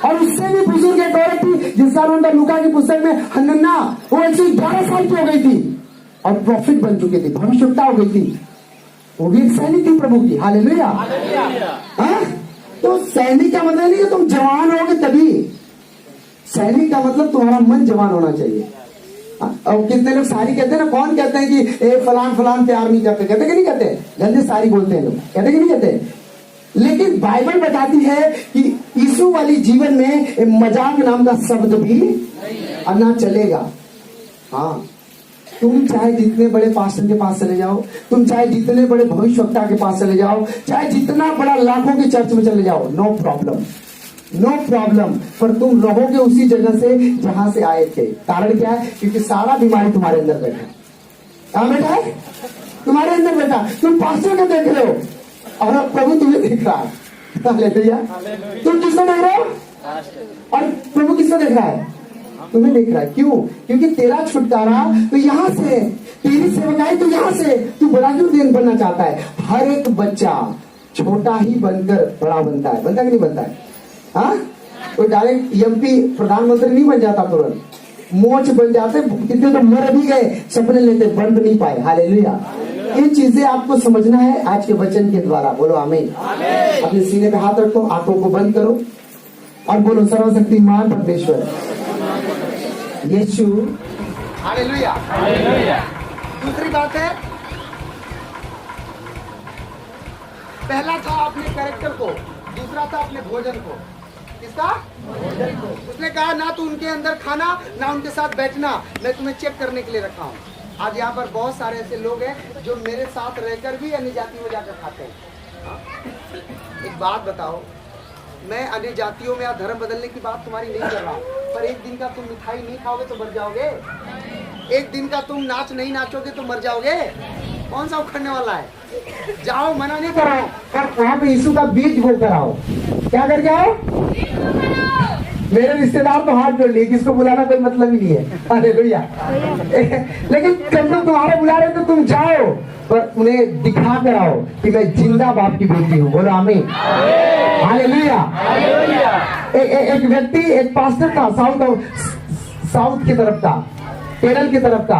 और उससे भी बुजुर्ग एक औरत थी जिसका नाम था लूका की पुस्तक में हन्ना, वो 111 साल की हो गई थी और प्रॉफिट बन चुकी थी, भविष्यवक्ता हो गई थी। वो भी एक सैनिक थी प्रभु की। हालेलुया। तो सैनिक का मतलब नहीं कि तुम जवान होगे तभी। सैनिक का मतलब तुम्हारा मन जवान होना चाहिए। और कितने लोग सारी कहते हैं ना, कौन कहते हैं कि ए फलान फलान प्यार नहीं करते? कहते कि नहीं कहते? गंदे सारी बोलते हैं लोग, कहते कि नहीं कहते? लेकिन बाइबल बताती है कि यीशु वाली जीवन में मजाक नाम का शब्द भी ना चलेगा। हाँ, तुम चाहे जितने बड़े पास्टर के पास चले जाओ, तुम चाहे जितने बड़े भविष्यवक्ता के पास चले जाओ, चाहे जितना बड़ा लाखों के चर्च में चले जाओ, नो प्रॉब्लम, नो प्रॉब्लम। पर तुम रहोगे उसी जगह से जहां से आए थे। कारण क्या है? क्योंकि सारा बीमारी तुम्हारे अंदर बैठा है। कहाँ बैठा है? तुम्हारे अंदर बैठा। तुम पास्टर को देख रहे हो और प्रभु तुम्हें देख रहा है। हालेलुया। तुम किसको देख रहे हो और प्रभु किसको देख रहा है? तुम्हें देख रहा है। क्यों? क्योंकि तेरा छुटकारा तो यहाँ से, तेरी सेवकाई तो यहाँ से। तू बड़ा क्यों दिन बनना चाहता है? हर एक बच्चा छोटा ही बनकर बड़ा बनता है। बनता कि नहीं बनता है? हाँ, कोई डायरेक्ट एमपी प्रधानमंत्री नहीं बन जाता तुरंत, मोच बन जाते। कितने तो मर भी गए, सपने लेते, बन नहीं पाए। हालेलुया। ये चीजें आपको समझना है आज के वचन के द्वारा। बोलो आमीन। अपने सीने पे हाथ रखो, आंखों को बंद करो और बोलो सर्वशक्तिमान परमेश्वर यीशु। हालेलुया। दूसरी बात है, पहला था अपने कैरेक्टर को, दूसरा था अपने भोजन को। किसका? भोजन को। उसने कहा ना तो उनके अंदर खाना, ना उनके साथ बैठना, मैं तुम्हें चेक करने के लिए रखा हूँ। आज यहाँ पर बहुत सारे ऐसे लोग हैं जो मेरे साथ रहकर भी अन्य जाति में जाकर खाते हैं। एक बात बताओ, मैं अन्य जातियों में या धर्म बदलने की बात तुम्हारी नहीं कर रहा हूँ, पर एक दिन का तुम मिठाई नहीं खाओगे तो मर जाओगे। एक दिन का तुम नाच नहीं नाचोगे तो मर जाओगे। कौन सा उखड़ने वाला है? जाओ, मना नहीं कर रहा हूँ, पर वहां पे यीशु का बीज बो कर आओ। क्या करके आओ? मेरे रिश्तेदार तो हाथ जोड़ लिए, किसको बुलाना कोई मतलब ही नहीं है। हालेलुया। लेकिन जब तक तुम्हारे बुला रहे तो तुम जाओ, पर उन्हें दिखा कर आओ कि मैं जिंदा बाप की बेटी हूँ। बोलो आमीन। हालेलुया। एक व्यक्ति, एक पास्टर था, साउथ की तरफ का, केरल की तरफ का।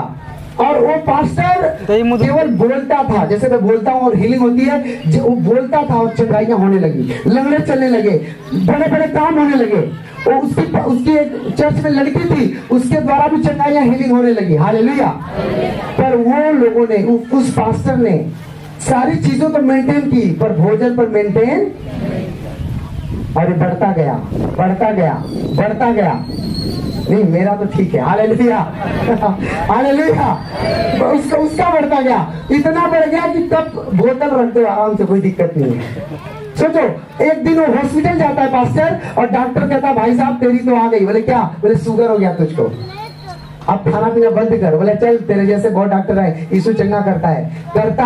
और वो पास्टर केवल बोलता था, जैसे मैं बोलता हूँ और हीलिंग होती है, वो बोलता था और चंगाइयां होने लगी, लंगड़े चलने लगे, बड़े बड़े काम होने लगे। और उसकी एक चर्च में लड़की थी, उसके द्वारा भी चंगाइयां हीलिंग होने लगी। हालेलुया। पर वो लोगों ने, उस पास्टर ने सारी चीजों पर मेंटेन की, पर भोजन पर मेंटेन, और बढ़ता गया बढ़ता गया बढ़ता गया। नहीं, मेरा तो ठीक है। Hallelujah hallelujah. उसका बढ़ता गया, इतना बढ़ गया कि तब बोतल रख दो आराम से, कोई दिक्कत नहीं है। सोचो, एक दिन वो हॉस्पिटल जाता है पास्टर, और डॉक्टर कहता है भाई साहब तेरी तो आ गई। बोले क्या? बोले शुगर हो गया तुझको, अब खाना पीना बंद कर। बोले चल, तेरे जैसे बहुत डॉक्टर है, यीशु चंगा करता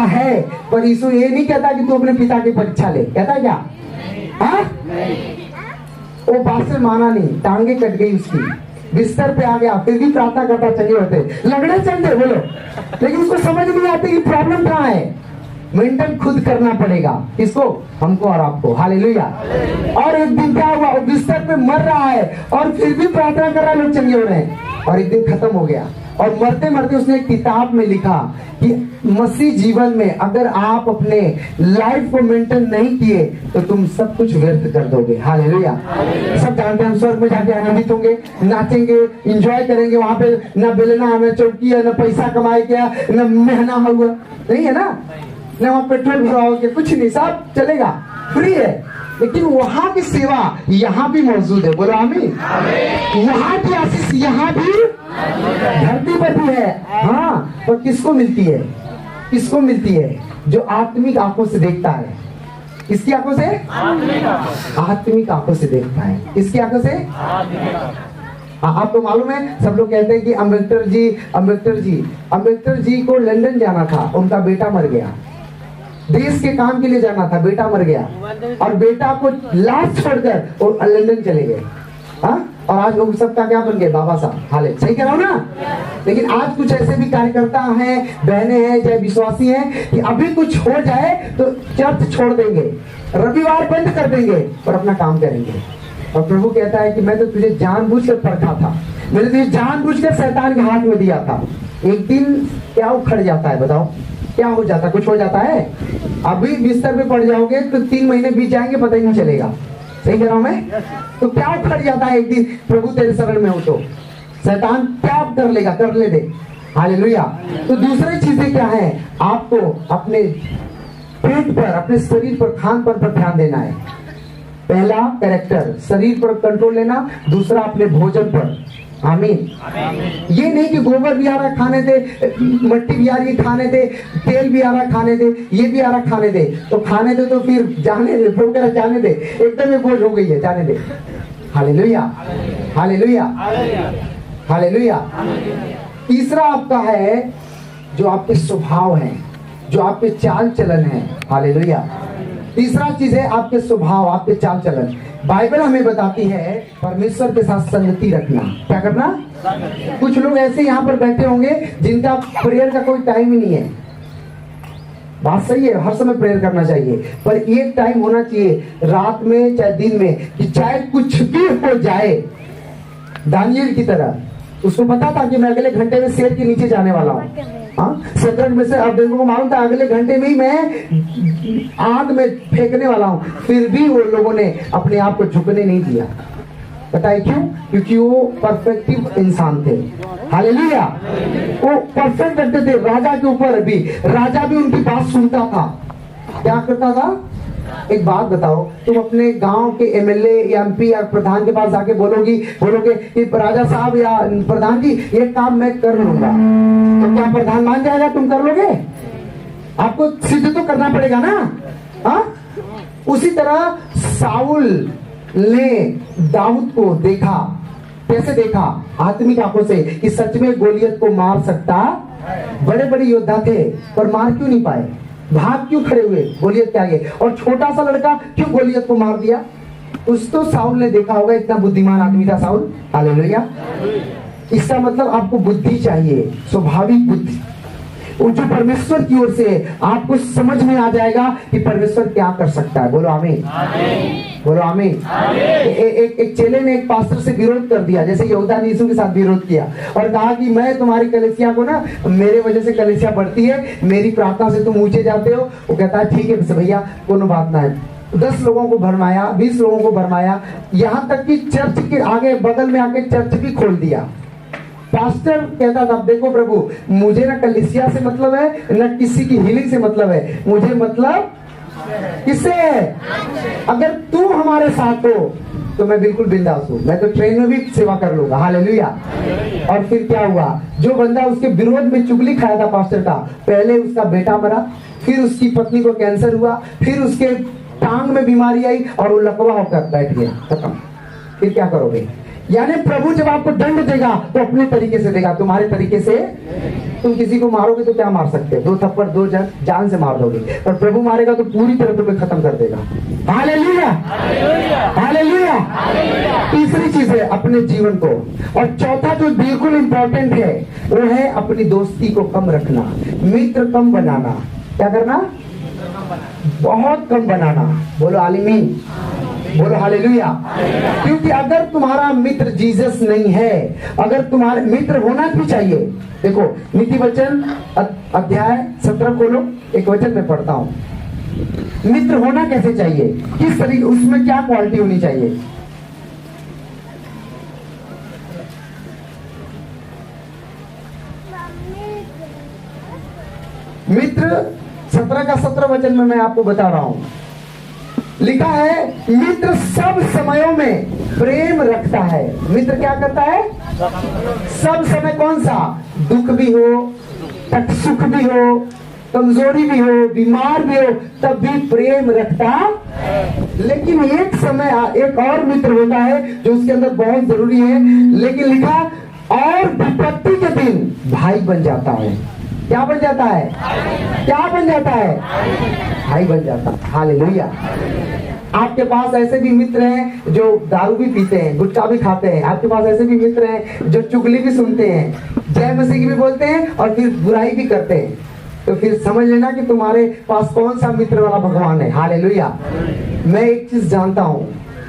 है। पर यीशु ये नहीं कहता कि तू अपने पिता की परीक्षा ले, कहता है क्या? हाँ? वो पास्टर माना नहीं, टांगे कट गई उसकी, बिस्तर पे आ गया, फिर भी प्रार्थना करता चंगे होते, लगड़े चलते बोलो। लेकिन उसको समझ नहीं आती कि प्रॉब्लम कहाँ है। मेंटेन खुद करना पड़ेगा, किसको? हमको और आपको। हालेलुया। और एक दिन क्या हुआ, वो बिस्तर पे मर रहा है और फिर भी प्रार्थना कर रहा है, लोग चंगे हो रहे हैं। और एक दिन खत्म हो गया, और मरते मरते उसने एक किताब में लिखा कि मसीह जीवन में अगर आप अपने लाइफ को मेंटेन नहीं किए तो तुम सब कुछ व्यर्थ कर दोगे। हालेलुया। सब जानते हैं, हम स्वर्ग में जाके आनंदित होंगे, नाचेंगे, एंजॉय करेंगे। वहां पे न बेलना, न चौकी है, न पैसा कमाए क्या, न मेहना हुआ, नहीं है ना, न वहां पेट्रोल भराओगे, कुछ नहीं, सब चलेगा, फ्री है। लेकिन वहां की सेवा यहाँ भी मौजूद है। बोलो आमीन। वहां की आशीष यहाँ भी धरती पर भी है। हाँ, तो किसको मिलती है? किसको मिलती है? जो आत्मिक आंखों से देखता है। किसकी आंखों से? आत्मिक आंखों से देखता है। किसकी आंखों से? आपको मालूम है, सब लोग कहते हैं कि अम्बेडकर जी को लंदन जाना था, उनका बेटा मर गया। देश के काम के लिए जाना था, बेटा मर गया, और बेटा को लाश छोड़कर वो लंदन चले गए। हाँ? और आज लोग सबका क्या बन गए? बाबा साहब। हाले, सही कह रहा हूं ना? लेकिन आज कुछ ऐसे भी कार्यकर्ता हैं, बहनें हैं, चाहे विश्वासी हैं, कि अभी कुछ हो जाए तो चर्च छोड़ देंगे, रविवार बंद कर देंगे और अपना काम करेंगे। और प्रभु कहता है कि मैं तो तुझे जानबूझकर परखा था, मैंने तुझे जानबूझकर शैतान के हाथ में दिया था। एक दिन क्या उखड़ जाता है? बताओ, क्या हो जाता है? कुछ हो जाता है? अभी बिस्तर पे पड़ जाओगे तो 3 महीने बीत जाएंगे, पता ही नहीं चलेगा। सही कह रहा हूं मैं? तो क्या उखड़ जाता है एक दिन प्रभु तेरे शरण में हो तो? शैतान क्या कर लेगा? कर ले दे। हालेलुया। तो दूसरी चीजें क्या है? आपको अपने पेट पर, अपने शरीर पर, खान पान पर ध्यान देना है। पहला कैरेक्टर, शरीर पर कंट्रोल लेना। दूसरा अपने भोजन पर। आमीन। ये नहीं कि गोबर भी आ रहा खाने दे, मट्टी भी आ रही खाने दे, तेल भी आ रहा खाने दे, ये भी आ रहा खाने दे, तो खाने दे तो फिर जाने दे, प्रभु कह रहा जाने दे, एकदम ये बोझ हो गई है, जाने दे। हालेलुया हालेलुया हालेलुया। तीसरा आपका है जो आपके स्वभाव है, जो आपके चाल चलन है। हालेलुया। तीसरा चीज है आपके स्वभाव, आपके चाल चलन। बाइबल हमें बताती है परमेश्वर के साथ संगति रखना। क्या करना? कुछ लोग ऐसे यहाँ पर बैठे होंगे जिनका प्रेयर का कोई टाइम ही नहीं है। बात सही है, हर समय प्रेयर करना चाहिए, पर एक टाइम होना चाहिए, रात में चाहे दिन में, कि चाहे कुछ भी हो जाए, दानियल की तरह उसको पता था कि मैं अगले घंटे में शेर के नीचे जाने वाला हूँ। हाँ, शतरंज में से अब देखो को मालूम था अगले घंटे में ही मैं आग में फेंकने वाला हूँ, फिर भी वो लोगों ने अपने आप को झुकने नहीं दिया। बताइए क्यों? क्योंकि वो परफेक्टिव इंसान थे। हालेलुया। वो परफेक्ट रखते थे। राजा के ऊपर भी, राजा भी उनकी बात सुनता था। क्या करता था? एक बात बताओ, तुम अपने गांव के एमएलए या एमपी या प्रधान के पास जाके बोलोगे कि राजा साहब या प्रधान जी ये काम मैं कर लूंगा, तो क्या प्रधान मान जाएगा? तुम कर लोगे? आपको सिद्ध तो करना पड़ेगा ना। हाँ? उसी तरह साउल ने दाऊद को देखा। कैसे देखा? आत्मिक आंखों से, कि सच में गोलियत को मार सकता। बड़े बड़े योद्धा थे पर मार क्यों नहीं पाए? भाग क्यों खड़े हुए गोलियत के आगे? और छोटा सा लड़का क्यों गोलियत को मार दिया? कुछ तो साउल ने देखा होगा, इतना बुद्धिमान आदमी था साउल। हालेलुया। इसका मतलब आपको बुद्धि चाहिए, स्वाभाविक बुद्धि। वो जो परमेश्वर की ओर से है, आपको समझ में आ जाएगा कि परमेश्वर क्या कर सकता है। बोलो आमीन, बोलो आमीन। एक चेले ने एक पास्टर से विरोध कर दिया, जैसे यहूदा ने यीशु के साथ विरोध किया और कहा कि मैं तुम्हारी कलीसिया को ना, मेरे वजह से कलीसिया बढ़ती है, मेरी प्रार्थना से तुम ऊंचे जाते हो। वो कहता है ठीक है भैया, कोनो बात ना है। 10 लोगों को भरमाया, 20 लोगों को भरमाया, यहाँ तक कि चर्च के आगे बगल में आके चर्च भी खोल दिया। पास्टर कहता था देखो प्रभु, मुझे ना कलीसिया से मतलब है, ना किसी की हीलिंग से मतलब है, मुझे मतलब किससे है? अगर तू हमारे साथ हो तो मैं बिल्कुल बिंदास हूँ, मैं तो ट्रेन में भी सेवा कर लूंगा। हालेलुया। और फिर क्या हुआ, जो बंदा उसके विरोध में चुगली खाया था पास्टर का, पहले उसका बेटा मरा, फिर उसकी पत्नी को कैंसर हुआ, फिर उसके टांग में बीमारी आई और वो लकवा होकर बैठ गया, खत्म। फिर क्या करोगे? यानी प्रभु जब आपको दंड देगा तो अपने तरीके से देगा, तुम्हारे तरीके से। तुम किसी को मारोगे तो क्या मार सकते हो? 2 थप्पड़ 2 जान से मार दोगे, और प्रभु मारेगा तो पूरी तरह तुम्हें खत्म कर देगा। Hallelujah, hallelujah. तीसरी चीज है अपने जीवन को, और चौथा जो बिल्कुल इंपॉर्टेंट है वो है अपनी दोस्ती को कम रखना, मित्र कम बनाना। क्या करना? बहुत कम बनाना। बोलो आलिमीन, बोलो हालेलुया। क्योंकि अगर तुम्हारा मित्र जीसस नहीं है, अगर तुम्हारे मित्र होना भी चाहिए। देखो नीति वचन अध्याय 17 खोलो, एक वचन में पढ़ता हूं। मित्र होना कैसे चाहिए, किस तरीके, उसमें क्या क्वालिटी होनी चाहिए? मित्र 17 का 17 वचन में मैं आपको बता रहा हूं, लिखा है मित्र सब समयों में प्रेम रखता है। मित्र क्या करता है? सब समय। कौन सा? दुख भी हो, सुख भी हो, कमजोरी भी हो, बीमार भी हो, तब भी प्रेम रखता। लेकिन एक समय एक और मित्र होता है जो उसके अंदर बहुत जरूरी है, लेकिन लिखा और विपत्ति के दिन भाई बन जाता है। क्या बन जाता है? क्या बन जाता है? भाई बन जाता है। हालेलुया। आपके पास ऐसे भी मित्र हैं जो दारू भी पीते हैं, गुटखा भी खाते हैं। आपके पास ऐसे भी मित्र हैं जो चुगली भी सुनते हैं, जय मसीह की भी बोलते हैं और फिर बुराई भी करते हैं। तो फिर समझ लेना कि तुम्हारे पास कौन सा मित्र वाला भगवान है। हालेलुया। मैं एक चीज जानता हूं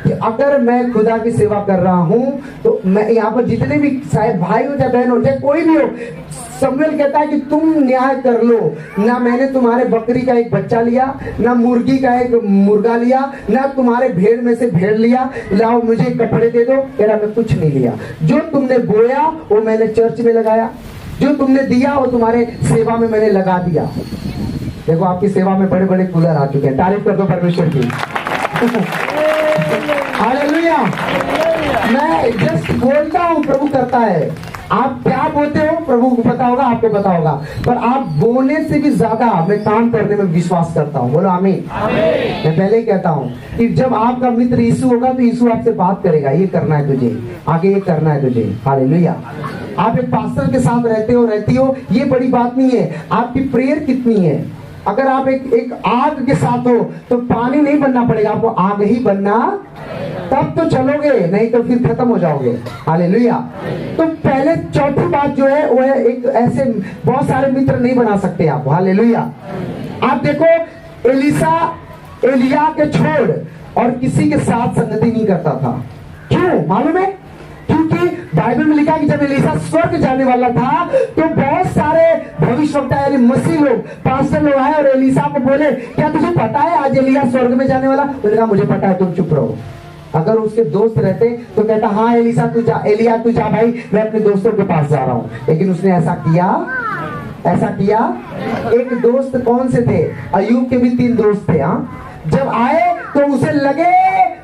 कि अगर मैं खुदा की सेवा कर रहा हूं तो मैं यहाँ पर जितने भी, चाहे भाई हो चाहे बहन हो चाहे कोई भी हो, शमूएल कहता है कि तुम न्याय कर लो। ना मैंने तुम्हारे बकरी का एक बच्चा लिया, ना मुर्गी का एक मुर्गा लिया, ना तुम्हारे भेड़ में से भेड़ लिया, लाओ मुझे कपड़े दे दो। कह रहा मैं कुछ नहीं लिया, जो तुमने बोया वो मैंने चर्च में लगाया, जो तुमने दिया वो तुम्हारे सेवा में मैंने लगा दिया। देखो आपकी सेवा में बड़े बड़े कूलर आ चुके हैं, तारीफ कर दो परमेश्वर की। हालेलुया। मैं जस्ट बोलता हूँ, प्रभु करता है। आप क्या बोलते हो प्रभु को पता होगा, आपको पता होगा, पर आप बोलने से भी ज्यादा मैं काम करने में विश्वास करता हूँ। बोलो आमीन। मैं पहले ही कहता हूँ कि जब आपका मित्र यीशु होगा तो यीशु आपसे बात करेगा, ये करना है तुझे, आगे ये करना है तुझे। हालेलुया। आप एक पास्टर के साथ रहते हो, रहती हो, ये बड़ी बात नहीं है, आपकी प्रेयर कितनी है। अगर आप एक आग के साथ हो तो पानी नहीं बनना पड़ेगा, आपको आग ही बनना, तब तो चलोगे, नहीं तो फिर खत्म हो जाओगे। हालेलुया। तो पहले चौथी बात जो है वो है, एक ऐसे बहुत सारे मित्र नहीं बना सकते आप। हालेलुया। आप देखो एलिया के छोड़ और किसी के साथ संगति नहीं करता था। क्यों मालूम है? क्योंकि बाइबल में लिखा है कि जब एलीशा स्वर्ग जाने वाला था तो बहुत सारे भविष्यवक्ता यानी मसीह लोग, पास्टर लोग आए और एलीशा को बोले क्या तुझे पता है आज एलिया स्वर्ग में जाने वाला? उसने कहा मुझे पता है, तुम चुप रहो। अगर उसके दोस्त रहते तो कहता हाँ एलिया तू जा भाई, मैं अपने दोस्तों के पास जा रहा हूँ। लेकिन उसने ऐसा किया। एक दोस्त कौन से थे? अय्यूब के भी 3 दोस्त थे। हाँ, जब आए तो उसे लगे,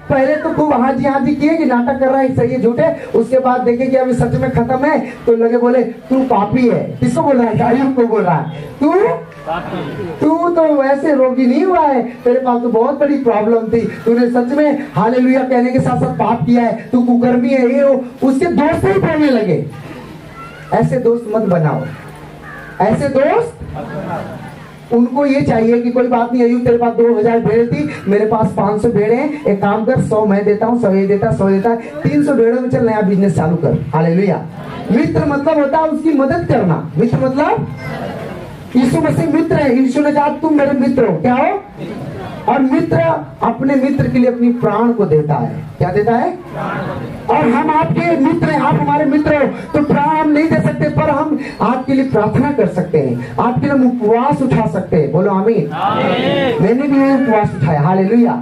पहले तो खूब हाजी हाजी किए कि नाटक कर रहा है, सही है झूठे, उसके बाद देखे कि अभी सच में खत्म है तो लगे बोले तू पापी है। किसको बोल रहा है? अय्यूब को बोल रहा है, तू तो वैसे रोगी नहीं हुआ है, तेरे पास तो बहुत बड़ी प्रॉब्लम थी, तूने सच में हालेलुया कहने के साथ साथ पाप किया है, तू कुकर्मी है, ये हो। उसके दोस्त ही बोलने लगे। ऐसे दोस्त मत बनाओ, ऐसे दोस्त उनको ये चाहिए कि कोई बात नहीं अय्यूब तेरे पास 2000 भेड़ थी, मेरे पास 500 भेड़ हैं, एक काम कर 100 मैं देता हूँ, 100 ये देता, 100 देता है, 300 भेड़ों में चल नया बिजनेस चालू कर। हालेलुया। मित्र मतलब होता है उसकी मदद करना। मित्र मतलब यीशु मसीह मित्र है। यीशु ने कहा तुम मेरे मित्र हो। क्या हो? और मित्र अपने मित्र के लिए अपनी प्राण को देता है। क्या देता है? और हम आपके मित्र हैं, आप हमारे मित्र हो, तो प्राण हम नहीं दे सकते, पर हम आपके लिए प्रार्थना कर सकते हैं, आपके लिए उपवास उठा सकते हैं। बोलो आमीन। मैंने भी उपवास उठाया। हालेलुया।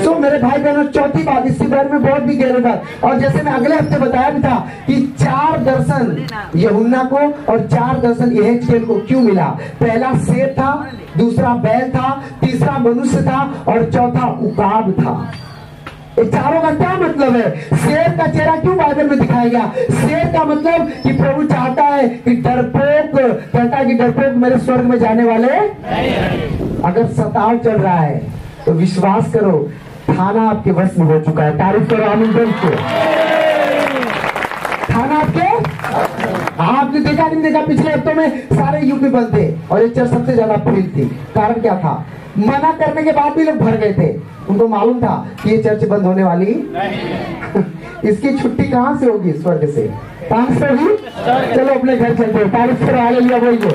सो मेरे भाई बहनों, चौथी बात, इसके बारे में बहुत भी गहरी बात, और जैसे मैं अगले हफ्ते बताया भी था कि 4 दर्शन यूहन्ना को और 4 दर्शन यहेजकेल को क्यों मिला। पहला शेर था, दूसरा बैल था, तीसरा मनुष्य था और चौथा उकाब था। ये चारों का क्या मतलब है? शेर का चेहरा क्यों बाइबल में दिखाया गया? शेर का मतलब कि प्रभु चाहता है कि डरपोक, कहता है कि डरपोक मेरे स्वर्ग में जाने वाले। अगर सताव चल रहा है तो विश्वास करो, थाना आपके वश में हो चुका है। तारीफ करो आमीन बोल के। थाना आपके, आपने देखा नहीं देखा, पिछले हफ्तों में सारे यूपी बंद थे और ये चर्च सबसे ज्यादा भीड़ थी। कारण क्या था? मना करने के बाद भी लोग भर गए थे। उनको मालूम था कि ये चर्च बंद होने वाली नहीं। इसकी छुट्टी कहां से होगी? स्वर्ग से। कहां से होगी? चलो अपने घर चलते हैं। तारीफ करो हालेलुया बोल के।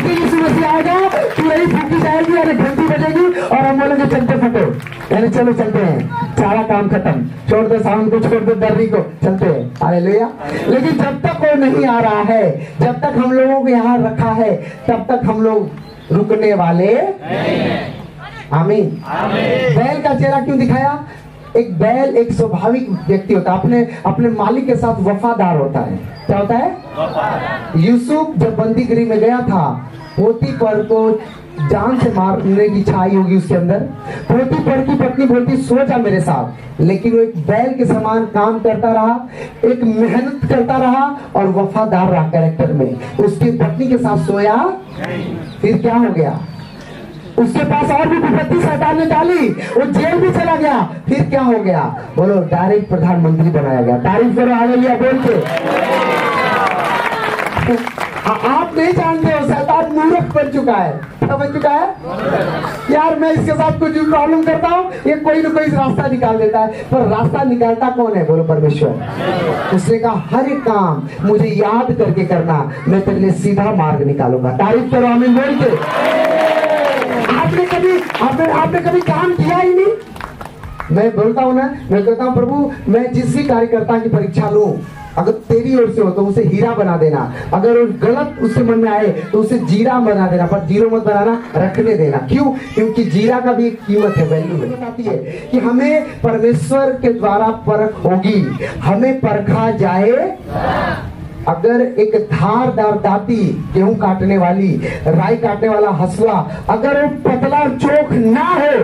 यीशु मसीह आएगा, चुड़ैल फूकी जाएगी और घंटी बजेगी और हम बोलेंगे चलते फटे, यानी चलो चलते हैं, सारा काम खत्म, छोड़ दो साउंड को, छोड़ दो दर्री को, चलते हैं। हालेलुया। लेकिन जब तक वो नहीं आ रहा है, जब तक हम लोगों को यहाँ रखा है, तब तक हम लोग रुकने वाले। आमीन। बैल का चेहरा क्यों दिखाया? एक बैल एक स्वाभाविक व्यक्ति होता है, अपने मालिक के साथ वफादार होता है। क्या होता है? यूसुफ जब बंदीगृह में गया था, पोतीपर को जान से मारने की इच्छा आई होगी उसके अंदर। पोतीपर की पत्नी बोलती सो जा मेरे साथ, लेकिन वो एक बैल के समान काम करता रहा, एक मेहनत करता रहा और वफादार रहा कैरेक्टर में। उसकी पत्नी के साथ सोया, फिर क्या हो गया? उसके पास और भी विपत्ति शैतान ने डाली, वो जेल भी चला गया, फिर क्या हो गया? बोलो डायरेक्ट प्रधानमंत्री बनाया गया। तारीफ करो हालेलुया बोल के। आप नहीं जानते हो, शैतान मूर्ख बन चुका है। क्या बन चुका है? यार मैं इसके साथ कुछ प्रॉब्लम करता हूँ, ये कोई ना कोई रास्ता निकाल देता है, पर रास्ता निकालता कौन है? बोलो परमेश्वर। उसने कहा हर एक काम मुझे याद करके करना, मैं तेरे लिए सीधा मार्ग निकालूंगा। तारीफ करो आमीन बोल के। आपने कभी काम किया ही नहीं। मैं बोलता हूँ ना, मैं कहता हूँ प्रभु मैं जिस भी कार्यकर्ता की परीक्षा लूं, अगर तेरी ओर से हो तो उसे हीरा बना देना, अगर गलत उसके मन में आए तो उसे जीरा बना देना, पर जीरो मत बनाना, रखने देना। क्यों? क्योंकि जीरा का भी एक कीमत है, वैल्यू है। बताती है कि हमें परमेश्वर के द्वारा परख होगी, हमें परखा जाए। अगर एक धारदार दाती, गेहूं काटने वाली, राई काटने वाला हसुआ, अगर वो पतला चोख ना हो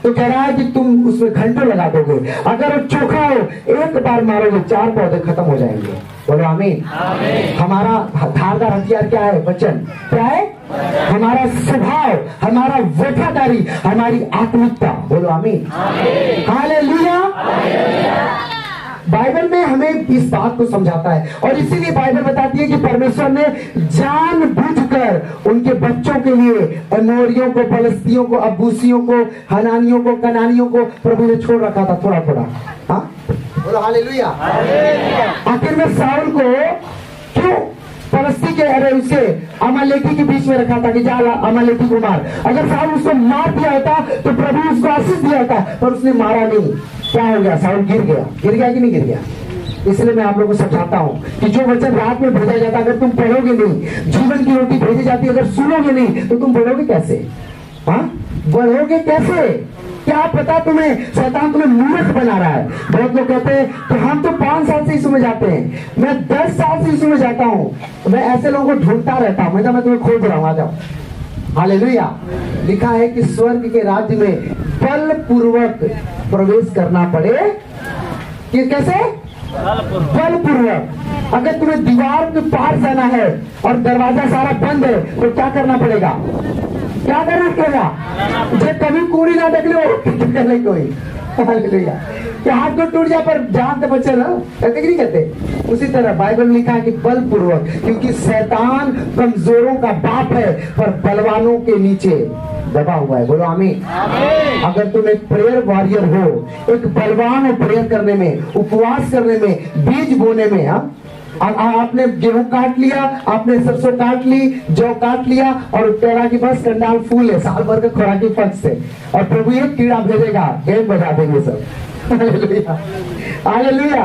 तो कह रहा है कि तुम उसमें घंटों लगा दोगे। अगर वो चोखा हो, एक बार मारोगे 4 पौधे खत्म हो जाएंगे। बोलो आमीन। हमारा धारदार हथियार क्या है? वचन। क्या है? हमारा स्वभाव, हमारा वफादारी, हमारी आत्मिकता। बोलो आमीन। हालेलुया। बाइबल में हमें इस बात को समझाता है, और इसीलिए बाइबल बताती है कि परमेश्वर ने जानबूझकर उनके बच्चों के लिए अमोरियों को, फलस्तियों को, अबूसियों को, हनानियों को, कनानियों को प्रभु ने छोड़ रखा था थोड़ा थोड़ा। हाँ बोलो हालेलुया। आखिर में साउल को क्यों फलस्ती के अरे उसके अमालेकी के बीच में रखा था कि जा अमालेकी को मार। अगर साउल उसको मार दिया होता तो प्रभु उसको आशीष दिया होता, पर उसने मारा नहीं। क्या हो गया? साउल गिर गया। गिर गया कि नहीं गिर गया? इसलिए मैं आप लोगों को समझाता हूँ कि जो वचन रात में भेजा जाता, अगर तुम पढ़ोगे नहीं, जीवन की रोटी भेजी जाती, अगर सुनोगे नहीं तो तुम बढ़ोगे कैसे? हाँ बढ़ोगे कैसे? क्या पता तुम्हें शैतान तुम्हें मूर्ख बना रहा है। बहुत लोग कहते हैं कि हम तो 5 साल से यीशु में जाते हैं, मैं 10 साल से यीशु में जाता हूँ, मैं ऐसे लोगों को ढूंढता रहता हूँ, मैं तुम्हें खोज रहा हूँ, आ जाओ। हालेलुया। लिखा है कि स्वर्ग के राज्य में बलपूर्वक प्रवेश करना पड़े। कि कैसे? बलपूर्वक। अगर तुम्हें दीवार के पार जाना है और दरवाजा सारा बंद है तो क्या करना पड़ेगा? क्या करना पड़ेगा? जो कभी कूड़ी ना देख लो कोई। हालेलुया। कि हाथ को टूट जाए पर जान तो बचे ना, कहते कि नहीं कहते? उसी तरह बाइबल में लिखा है कि बलपूर्वक, क्योंकि शैतान कमजोरों का बाप है पर बलवानों के नीचे दबा हुआ है। बोलो आमीन। अगर तुम एक प्रेयर वॉरियर हो, एक बलवान हो प्रेयर करने में, उपवास करने में, बीज बोने में, हाँ आपने गेहूं काट लिया, आपने सरसों काट ली, जौ काट लिया और कह कि बस कंडाल फूल है साल भर का खुराकी पक्ष से, और प्रभु एक कीड़ा भेजेगा, गेम बजा देंगे सब। Hallelujah, hallelujah.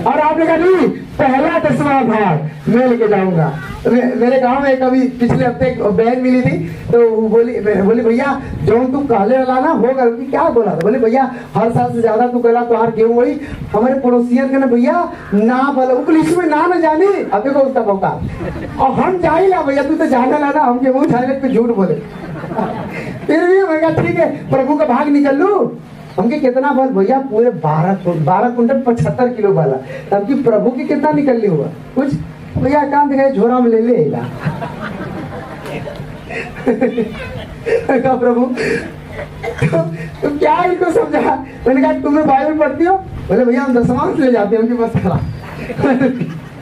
और आपने कहा नहीं, पहला 10वां भाग मैं लेके जाऊंगा। मेरे गांव में कभी पिछले हफ्ते एक बहन मिली थी, तो बोली भैया जो तू कहले वाला ना होगा, क्या बोला था? बोले भैया हर साल से ज्यादा तू कहला, तो गेहूं वही हमारे पड़ोसियन के ना भैया ना बोला, इसमें ना जाने अभी को उसका मौका, और हम जाइला भैया, तू तो जाने ला ना, हम गेहूं जाने पे झूठ बोले। फिर भी मैं कहा ठीक है, प्रभु का भाग निकल लू। हमके कितना बल भैया, पूरे 12 कुंटल 75 किलो वाला, तब की प्रभु की कितना निकल ली हुआ कुछ भैया, काम दिखाई झोरा में ले ले प्रभु तो क्या इनको समझा? मैंने कहा तुम्हें बाइबल पढ़ती हो? बोले भैया हम दशमांश ले जाते हैं, उनकी बस करा।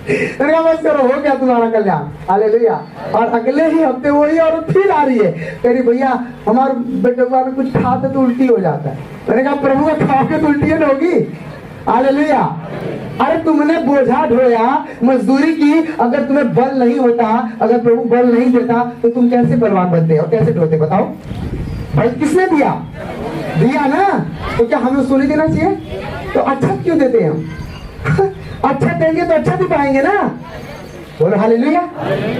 मैंने कहा बस करो, हो गया तुम्हारा कल्याण। हालेलुया। और अगले ही हफ्ते वही और फिर आ रही है, कह रही भैया हमारे बेटे को कुछ खाते तो उल्टी हो जाता है। मैंने कहा प्रभु का खाओगे तो उल्टी न होगी। हालेलुया। अरे तुमने बोझा ढोया, मजदूरी की, अगर तुम्हें बल नहीं होता, अगर प्रभु बल नहीं देता, तो तुम कैसे बलवान बनते और कैसे ढोते? बताओ। बल किसने दिया? दिया ना, तो क्या हमें उसको नहीं देना चाहिए? तो अच्छा क्यों देते हैं हम? अच्छा देंगे तो अच्छा भी पाएंगे ना। बोलो हालेलुया।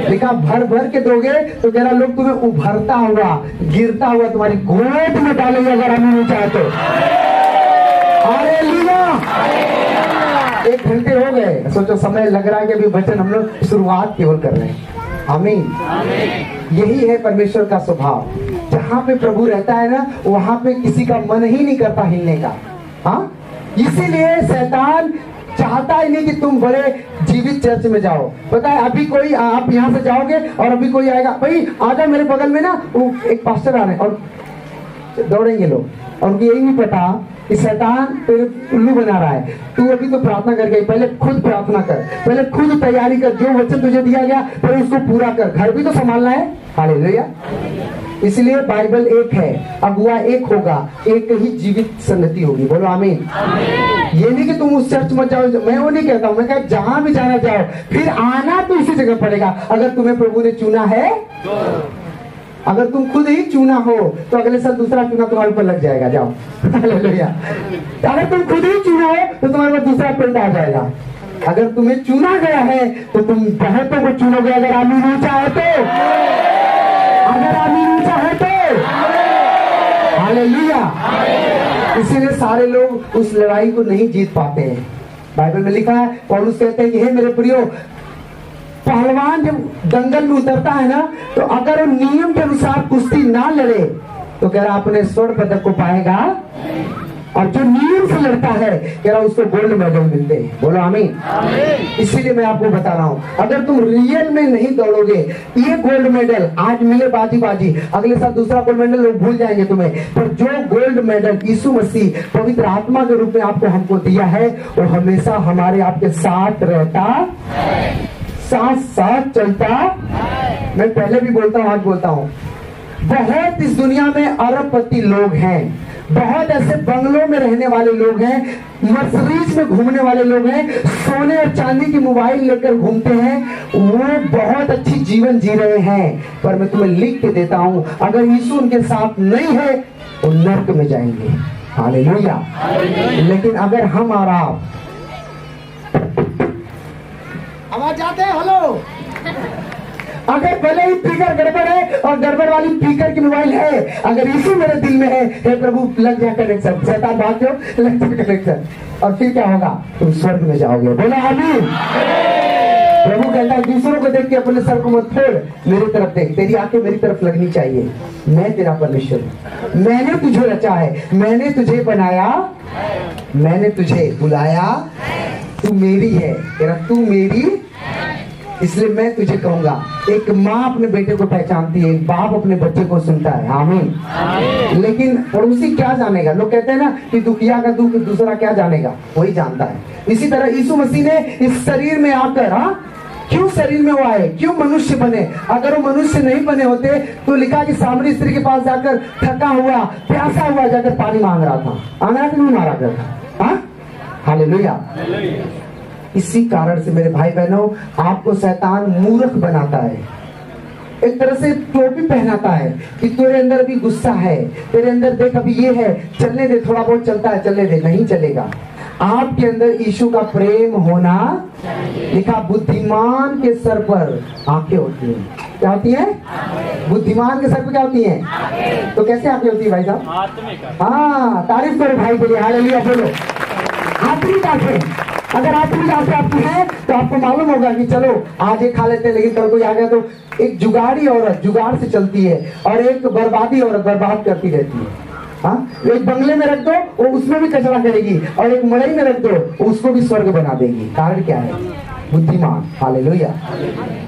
लिखा भर भर के दोगे तो कह रहा लोग तुम्हें उभरता हुआ, गिरता हुआ तुम्हारी गोद में डालेंगे, अगर हमें नहीं चाहे तो। हालेलुया। 1 घंटे हो गए, सोचो समय लग रहा है कि अभी वचन हम लोग शुरुआत केवल कर रहे हैं। आमीन। यही है परमेश्वर का स्वभाव। जहाँ पे प्रभु रहता है ना, वहां पे किसी का मन ही नहीं करता हिलने का। हाँ, इसीलिए शैतान चाहता ही नहीं कि तुम बड़े जीवित चर्च में जाओ। पता है अभी कोई, आप यहाँ से जाओगे और अभी कोई आएगा, भाई आजा मेरे बगल में ना, वो एक पास्टर आ रहे हैं, और दौड़ेंगे लोग, और उनको यही नहीं पता कि शैतान तेरे उल्लू बना रहा है। तू अभी तो प्रार्थना कर गई, पहले खुद प्रार्थना कर, पहले खुद तैयारी कर, जो वचन तुझे दिया गया पहले उसको पूरा कर, घर भी तो संभालना है। हालेलुया। इसलिए बाइबल एक है, अगुआ एक होगा, एक ही जीवित संगति होगी। बोलो आमीन। ये नहीं कि तुम उस चर्च में जाओ, मैं वो नहीं कहता हूँ, मैं कहता जहां भी जाना जाओ, फिर आना तो उसी जगह पड़ेगा अगर तुम्हें प्रभु ने चुना है। अगर तुम खुद ही चुना हो तो अगले साल दूसरा चुना तुम्हारे ऊपर लग जाएगा। जाओ। हालेलुया। अगर तुम खुद ही चुना हो तो तुम्हारे ऊपर दूसरा पिंड आ जाएगा। अगर तुम्हें चुना गया है तो तुम बहुतों को चुनोगे, अगर आमीन ऊंचा है तो, अगर आमीन ऊंचा है तो। हालेलुया। इसीलिए सारे लोग उस लड़ाई को नहीं जीत पाते हैं। बाइबल में लिखा है, पौलुस कहते हैं कि हे मेरे प्रियो, पहलवान जब दंगल में उतरता है ना, तो अगर वो नियम के अनुसार कुश्ती ना लड़े तो कह रहा अपने स्वर्ण पदक को पाएगा, और जो नियम से लड़ता है कह रहा उसको गोल्ड मेडल मिलते हैं। बोलो आमीन। इसीलिए मैं आपको बता रहा हूँ, अगर तुम रियल में नहीं दौड़ोगे, ये गोल्ड मेडल आज मिले बाजी बाजी, अगले साल दूसरा गोल्ड मेडल लोग भूल जाएंगे तुम्हें, पर जो गोल्ड मेडल यीशु मसीह पवित्र आत्मा के रूप में आपको हमको दिया है, वो हमेशा हमारे आपके साथ रहता, साथ साथ चलता। मैं पहले भी बोलता हूँ, आज बोलता हूँ, बहुत इस दुनिया में अरबपति लोग हैं, बहुत ऐसे बंगलों में रहने वाले लोग हैं, मर्सिडीज में घूमने वाले लोग हैं, सोने और चांदी की मोबाइल लेकर घूमते हैं, वो बहुत अच्छी जीवन जी रहे हैं, पर मैं तुम्हें लिख के देता हूं, अगर यीशु उनके साथ नहीं है तो नरक में जाएंगे। हालेलुया। लेकिन अगर हम और आप आवाज आते हैं, हेलो, अगर भले ही स्पीकर गड़बड़ है और गड़बड़ वाली स्पीकर की मोबाइल है, अगर यीशु मेरे दिल में है, हे प्रभु लग जाए कनेक्शन, शैतान भाग जाओ, लग जाए कनेक्शन, और फिर क्या होगा? तुम स्वर्ग में जाओगे। बोला आमीन। प्रभु कहता है दूसरों को देख के अपने सर को मत फोड़, मेरी तरफ देख, तेरी आंखें मेरी तरफ लगनी चाहिए। मैं तेरा परमेश्वर हूं, मैंने तुझे रचा है, मैंने तुझे बनाया, मैंने तुझे बुलाया, तू मेरी है, तेरा तू मेरी, इसलिए मैं तुझे कहूंगा। एक माँ अपने बेटे को पहचानती है, एक बाप अपने बच्चे को सुनता है। आमीन। लेकिन पड़ोसी क्या जानेगा? लोग कहते हैं ना कि दुखिया का दुख दूसरा क्या जानेगा, वही जानता है। इसी तरह यीशु मसीह ने इस शरीर में आकर, क्यों शरीर में वो आए, क्यों मनुष्य बने? अगर वो मनुष्य नहीं बने होते तो लिखा कि सामरी स्त्री के पास जाकर थका हुआ प्यासा हुआ जाकर पानी मांग रहा था, आंगना नहीं मारा करता। हालेलुया। इसी कारण से मेरे भाई बहनों, आपको शैतान मूर्ख बनाता है, एक तरह से टोपी पहनाता है कि तेरे अंदर भी गुस्सा है, तेरे अंदर देख अभी ये है, चलने दे, थोड़ा बहुत चलता है चलने दे। नहीं चलेगा। आपके अंदर यीशु का प्रेम होना, लिखा बुद्धिमान के सर पर आंखें होती हैं। क्या होती है? बुद्धिमान के सर पर क्या होती है? तो कैसे आंखें होती है भाई साहब? हाँ, तारीफ करो भाई के लिए, हालेलुया बोलो। आत्मिक आंखें, अगर आत्मिक आंखें आपकी है तो आपको मालूम होगा कि चलो आज ये खा लेते हैं, लेकिन कल कोई आ गया तो एक जुगाड़ी औरत जुगाड़ से चलती है और एक बर्बादी औरत बर्बाद करती रहती है। हाँ, एक बंगले में रख दो वो उसमें भी कचरा करेगी, और एक मड़ई में रख दो उसको भी स्वर्ग बना देगी। कारण क्या है? बुद्धिमान। हालेलुया।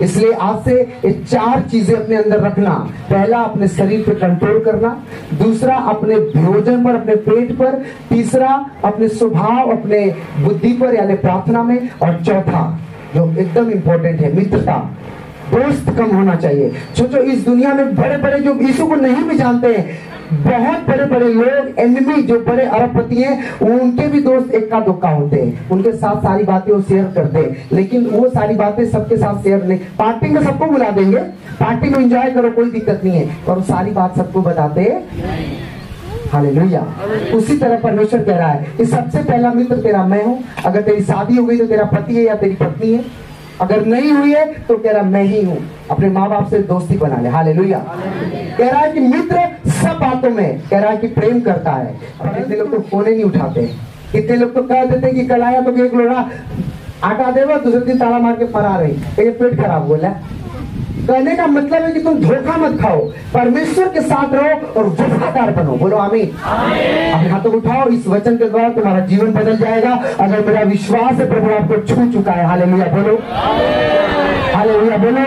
इसलिए आज से ये 4 चीजें अपने अंदर रखना। पहला, अपने शरीर पे कंट्रोल करना। दूसरा, अपने भोजन पर, अपने पेट पर। तीसरा, अपने स्वभाव, अपने बुद्धि पर यानी प्रार्थना में। और चौथा जो एकदम इंपॉर्टेंट है, मित्रता, दोस्त कम होना चाहिए। सोचो इस दुनिया में बड़े बड़े जो यीशु को नहीं भी जानते हैं, बहुत बड़े बड़े लोग, एनिमी जो बड़े अरबपति हैं, उनके भी दोस्त इक्का दुक्का होते हैं। उनके साथ सारी बातें वो शेयर करते हैं, लेकिन वो सारी बातें सबके साथ शेयर नहीं। पार्टी में सबको बुला देंगे, पार्टी में एंजॉय करो, कोई दिक्कत नहीं है, पर वो सारी बात सबको बताते। हालेलुया। उसी तरह परमेश्वर कह रहा है कि सबसे पहला मित्र तेरा मैं हूं। अगर तेरी शादी हो गई तो तेरा पति है या तेरी पत्नी है, अगर नहीं हुई है तो कह रहा मैं ही हूं। अपने माँ बाप से दोस्ती बना ले। हालेलुया। कह रहा है कि मित्र सब बातों में, कह रहा है कि प्रेम करता है। और कितने लोग तो फोन ही नहीं उठाते, कितने लोग तो कह देते कि कल आया तो एक लोड़ा आटा देगा, दूसरे दिन ताला मार के फरार रही, ये पेट खराब बोला। कहने का मतलब है कि तुम धोखा मत खाओ, परमेश्वर के साथ रहो और वफादार बनो। बोलो आमीन। अपने हाथों को उठाओ, इस वचन के द्वारा तुम्हारा जीवन बदल जाएगा। अगर मेरा विश्वास है प्रभु आपको छू चुका है। हालेलुया बोलो, हालेलुया बोलो।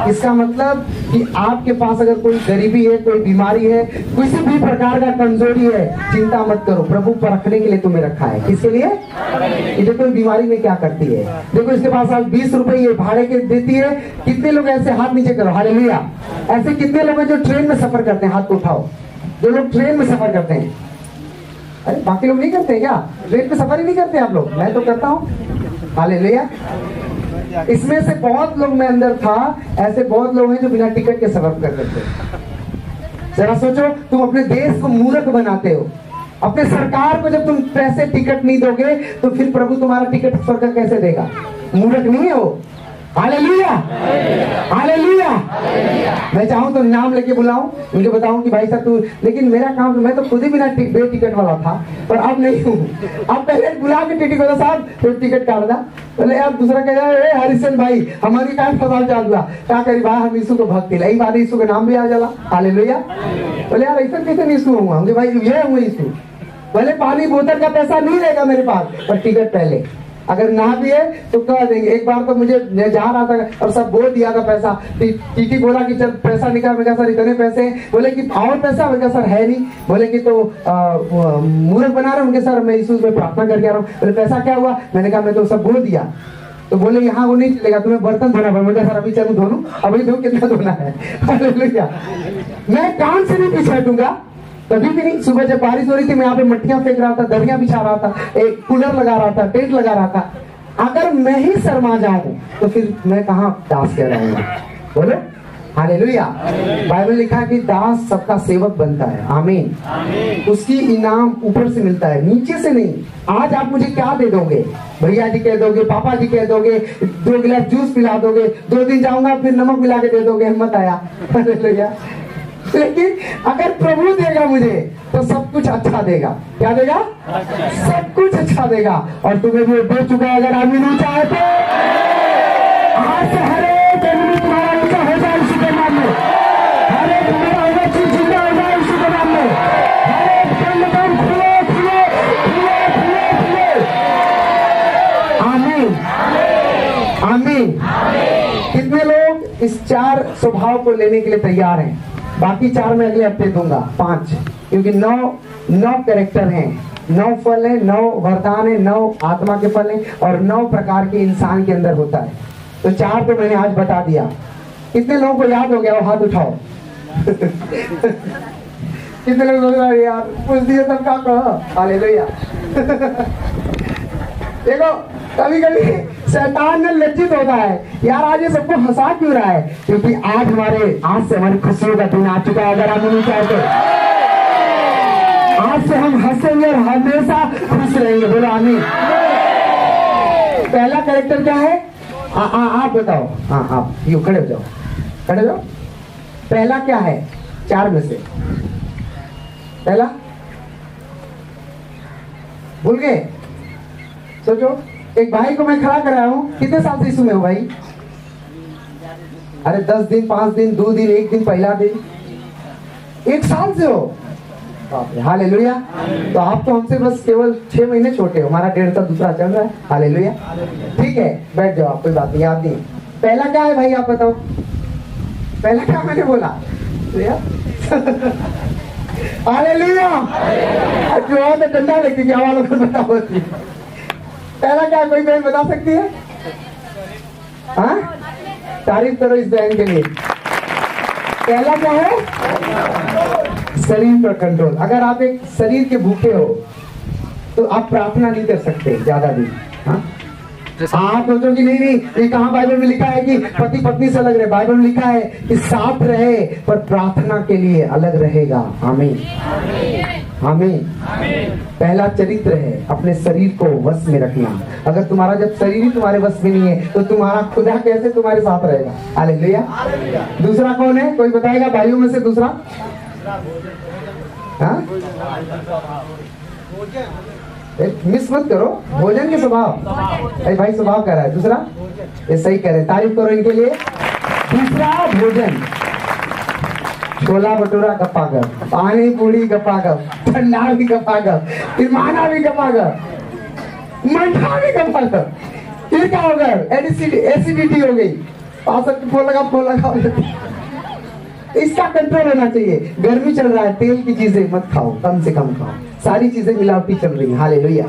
इसका मतलब कि आपके पास अगर कोई गरीबी है, कोई बीमारी है, किसी भी प्रकार का कमजोरी है, चिंता मत करो, प्रभु परखने के लिए तुम्हें रखा है। किसके लिए? ये देखो कोई बीमारी में क्या करती है, देखो इसके पास आज 20 रुपए ये भाड़े के देती है। कितने लोग ऐसे, हाथ नीचे करो, हालेलुया। ऐसे कितने लोग हैं जो ट्रेन में सफर करते हैं? हाथ को उठाओ, जो लोग ट्रेन में सफर करते हैं। अरे बाकी लोग नहीं करते हैं क्या? ट्रेन में सफर ही नहीं करते आप लोग? मैं तो करता हूँ। हालेलुया। इसमें से बहुत लोग में अंदर था, ऐसे बहुत लोग हैं जो बिना टिकट के सफर कर सकते हैं। जरा सोचो, तुम अपने देश को मूर्ख बनाते हो। अपने सरकार को जब तुम पैसे टिकट नहीं दोगे तो फिर प्रभु तुम्हारा टिकट स्वर्ग कैसे देगा? मूर्ख नहीं है वो। Hallelujah, hallelujah. मैं चाहूं तो नाम लेके बुलाऊं, उनके बताऊं कि भाई साहब तू, लेकिन मेरा काम, मैं तो खुद ही बिना बे टिकट वाला था, पर अब नहीं हूं। अब पहले बुला के टिकट वाला साहब तो टिकट काट दा, बोले यार दूसरा कह जाए हरिशन भाई हमारी काय फसाल चाल हुआ, क्या करी भाई हम यीशु को भक्ति लाई बात, यीशु का नाम भी आ जाला। हालेलुया। बोले यार ऐसा कैसे यीशु होऊंगा? मुझे भाई ये हूँ यीशु। बोले पानी बोतल का पैसा नहीं रहेगा मेरे पास, पर टिकट पहले, अगर ना भी है तो कह देंगे। एक बार तो मुझे जा रहा था और सब बोल दिया था पैसा, टीटी बोला कि चल पैसा निकाल। मैं सर इतने पैसे, बोले कि और पैसा? मैं सर है नहीं। बोले कि तो मूर्ख बना रहे होंगे सर, मैं यीशु में प्रार्थना करके आ रहा हूँ। बोले पैसा क्या हुआ? मैंने कहा मैं तो सब बोल दिया। तो बोले यहाँ वो नहीं चलेगा, तुम्हें बर्तन धोना पड़ेगा। मैं सर अभी चलू धोनू, अभी धो कितना धोना है। हालेलुया। मैं काम से नहीं पीछे हटूंगा कभी भी नहीं। सुबह जब बारिश हो रही थी मैं यहाँ पे मट्टियां फेंक रहा था, दरिया बिछा रहा था, एक कूलर लगा रहा था, टेंट लगा रहा था। अगर मैं ही शर्मा जाऊं तो फिर मैं कहाँ दास कह रहा हूँ? बोलो हालेलुया। बाइबल लिखा है कि दास सबका सेवक बनता है। आमीन। उसकी इनाम ऊपर से मिलता है, नीचे से नहीं। आज आप मुझे क्या दे दोगे? भैया जी कह दोगे, पापा जी कह दोगे, 2 गिलास जूस पिला दोगे, 2 दिन जाऊंगा फिर नमक मिला के दे दोगे, हिम्मत आया। हालेलुया। लेकिन अगर प्रभु देगा मुझे तो सब कुछ अच्छा देगा। क्या देगा? सब कुछ अच्छा देगा। और तुम्हें वो दे चुका है। अगर आमीन ऊंचा है तो आज से हर एक आदमी तुम्हारा ऊंचा हो जाए यीशु के नाम में। हर एक तुम्हारा चीज जिंदा हो जाए यीशु के नाम में। हर एक बंद खुले खुले खुले खुले खुले। आमीन, आमीन। कितने लोग इस 4 स्वभाव को लेने के लिए तैयार हैं? बाकी 4 मैं अगले हफ्ते दूंगा, 5, क्योंकि 9 कैरेक्टर हैं, 9 फल है, 9 वरदान है, 9 आत्मा के फल है और 9 प्रकार के इंसान के अंदर होता है। तो 4 तो मैंने आज बता दिया। कितने लोगों को याद हो गया? वो हाथ उठाओ। कितने लोग यार पूछ दिए तब क्या कहा? हालेलुया। देखो कभी कभी शैतान में लज्जित होता है, यार आज ये सबको हंसा क्यों रहा है, क्योंकि आज से हमारी खुशियों का दिन आ चुका है। अगर हम नहीं चाहते, आज से हम हंसेंगे और हमेशा खुश रहेंगे। बोलो आमीन। पहला कैरेक्टर क्या है? आप बताओ। हाँ आप यूं खड़े हो जाओ, खड़े हो जाओ। पहला क्या है 4 में से? पहला भूल गए? सोचो। एक भाई को मैं खड़ा कराया हूं, कितने साल से यीशु में हो भाई? अरे 10 दिन, 5 दिन, 2 दिन, 1 दिन, पहला दिन, 1 साल से हो। हालेलुया। तो आप तो हमसे बस केवल 6 महीने छोटे हो, हमारा 1.5 साल दूसरा चल रहा है। हालेलुया। ठीक है, बैठ जाओ, कोई बात नहीं, याद नहीं। पहला क्या है भाई, आप बताओ। पहला क्या मैंने बोला? हालेलुया। जो तो डंडा लेके क्या वालों को बता होती। पहला क्या है, कोई बहन बता सकती है? हाँ, तारीफ करो इस बहन के लिए। पहला क्या है? शरीर पर कंट्रोल। अगर आप एक शरीर के भूखे हो तो आप प्रार्थना नहीं कर सकते ज्यादा दिन। हाँ, आप सोचो कि नहीं ये कहाँ बाइबल में लिखा है कि पति पत्नी से अलग रहे? बाइबल में लिखा है कि साथ रहे पर प्रार्थना के लिए अलग रहेगा। आमीन, आमीन। पहला चरित्र है अपने शरीर को वश में रखना। अगर तुम्हारा जब शरीर ही तुम्हारे वश में नहीं है तो तुम्हारा खुदा कैसे तुम्हारे साथ रहेगा? हालेलुया। दूसरा कौन है, कोई बताएगा भाइयों में से? दूसरा हाँ, मिस मत करो, भोजन के स्वभाव। अरे भाई स्वभाव कह रहा है, दूसरा ये सही कह रहे हैं, तारीफ करो इनके लिए। दूसरा भोजन, छोला भटूरा गपागप, पानी पूरी गपागप, ठंडा भी गपागप, फिर माना भी गपागप, मंठा भी गपागप। फिर क्या होगा? एसिडिटी हो गई। फोन लगा। इसका कंट्रोल होना चाहिए। गर्मी चल रहा है, तेल की चीजें मत खाओ, कम से कम खाओ। सारी चीजें मिलावटी चल रही है। हालेलुया।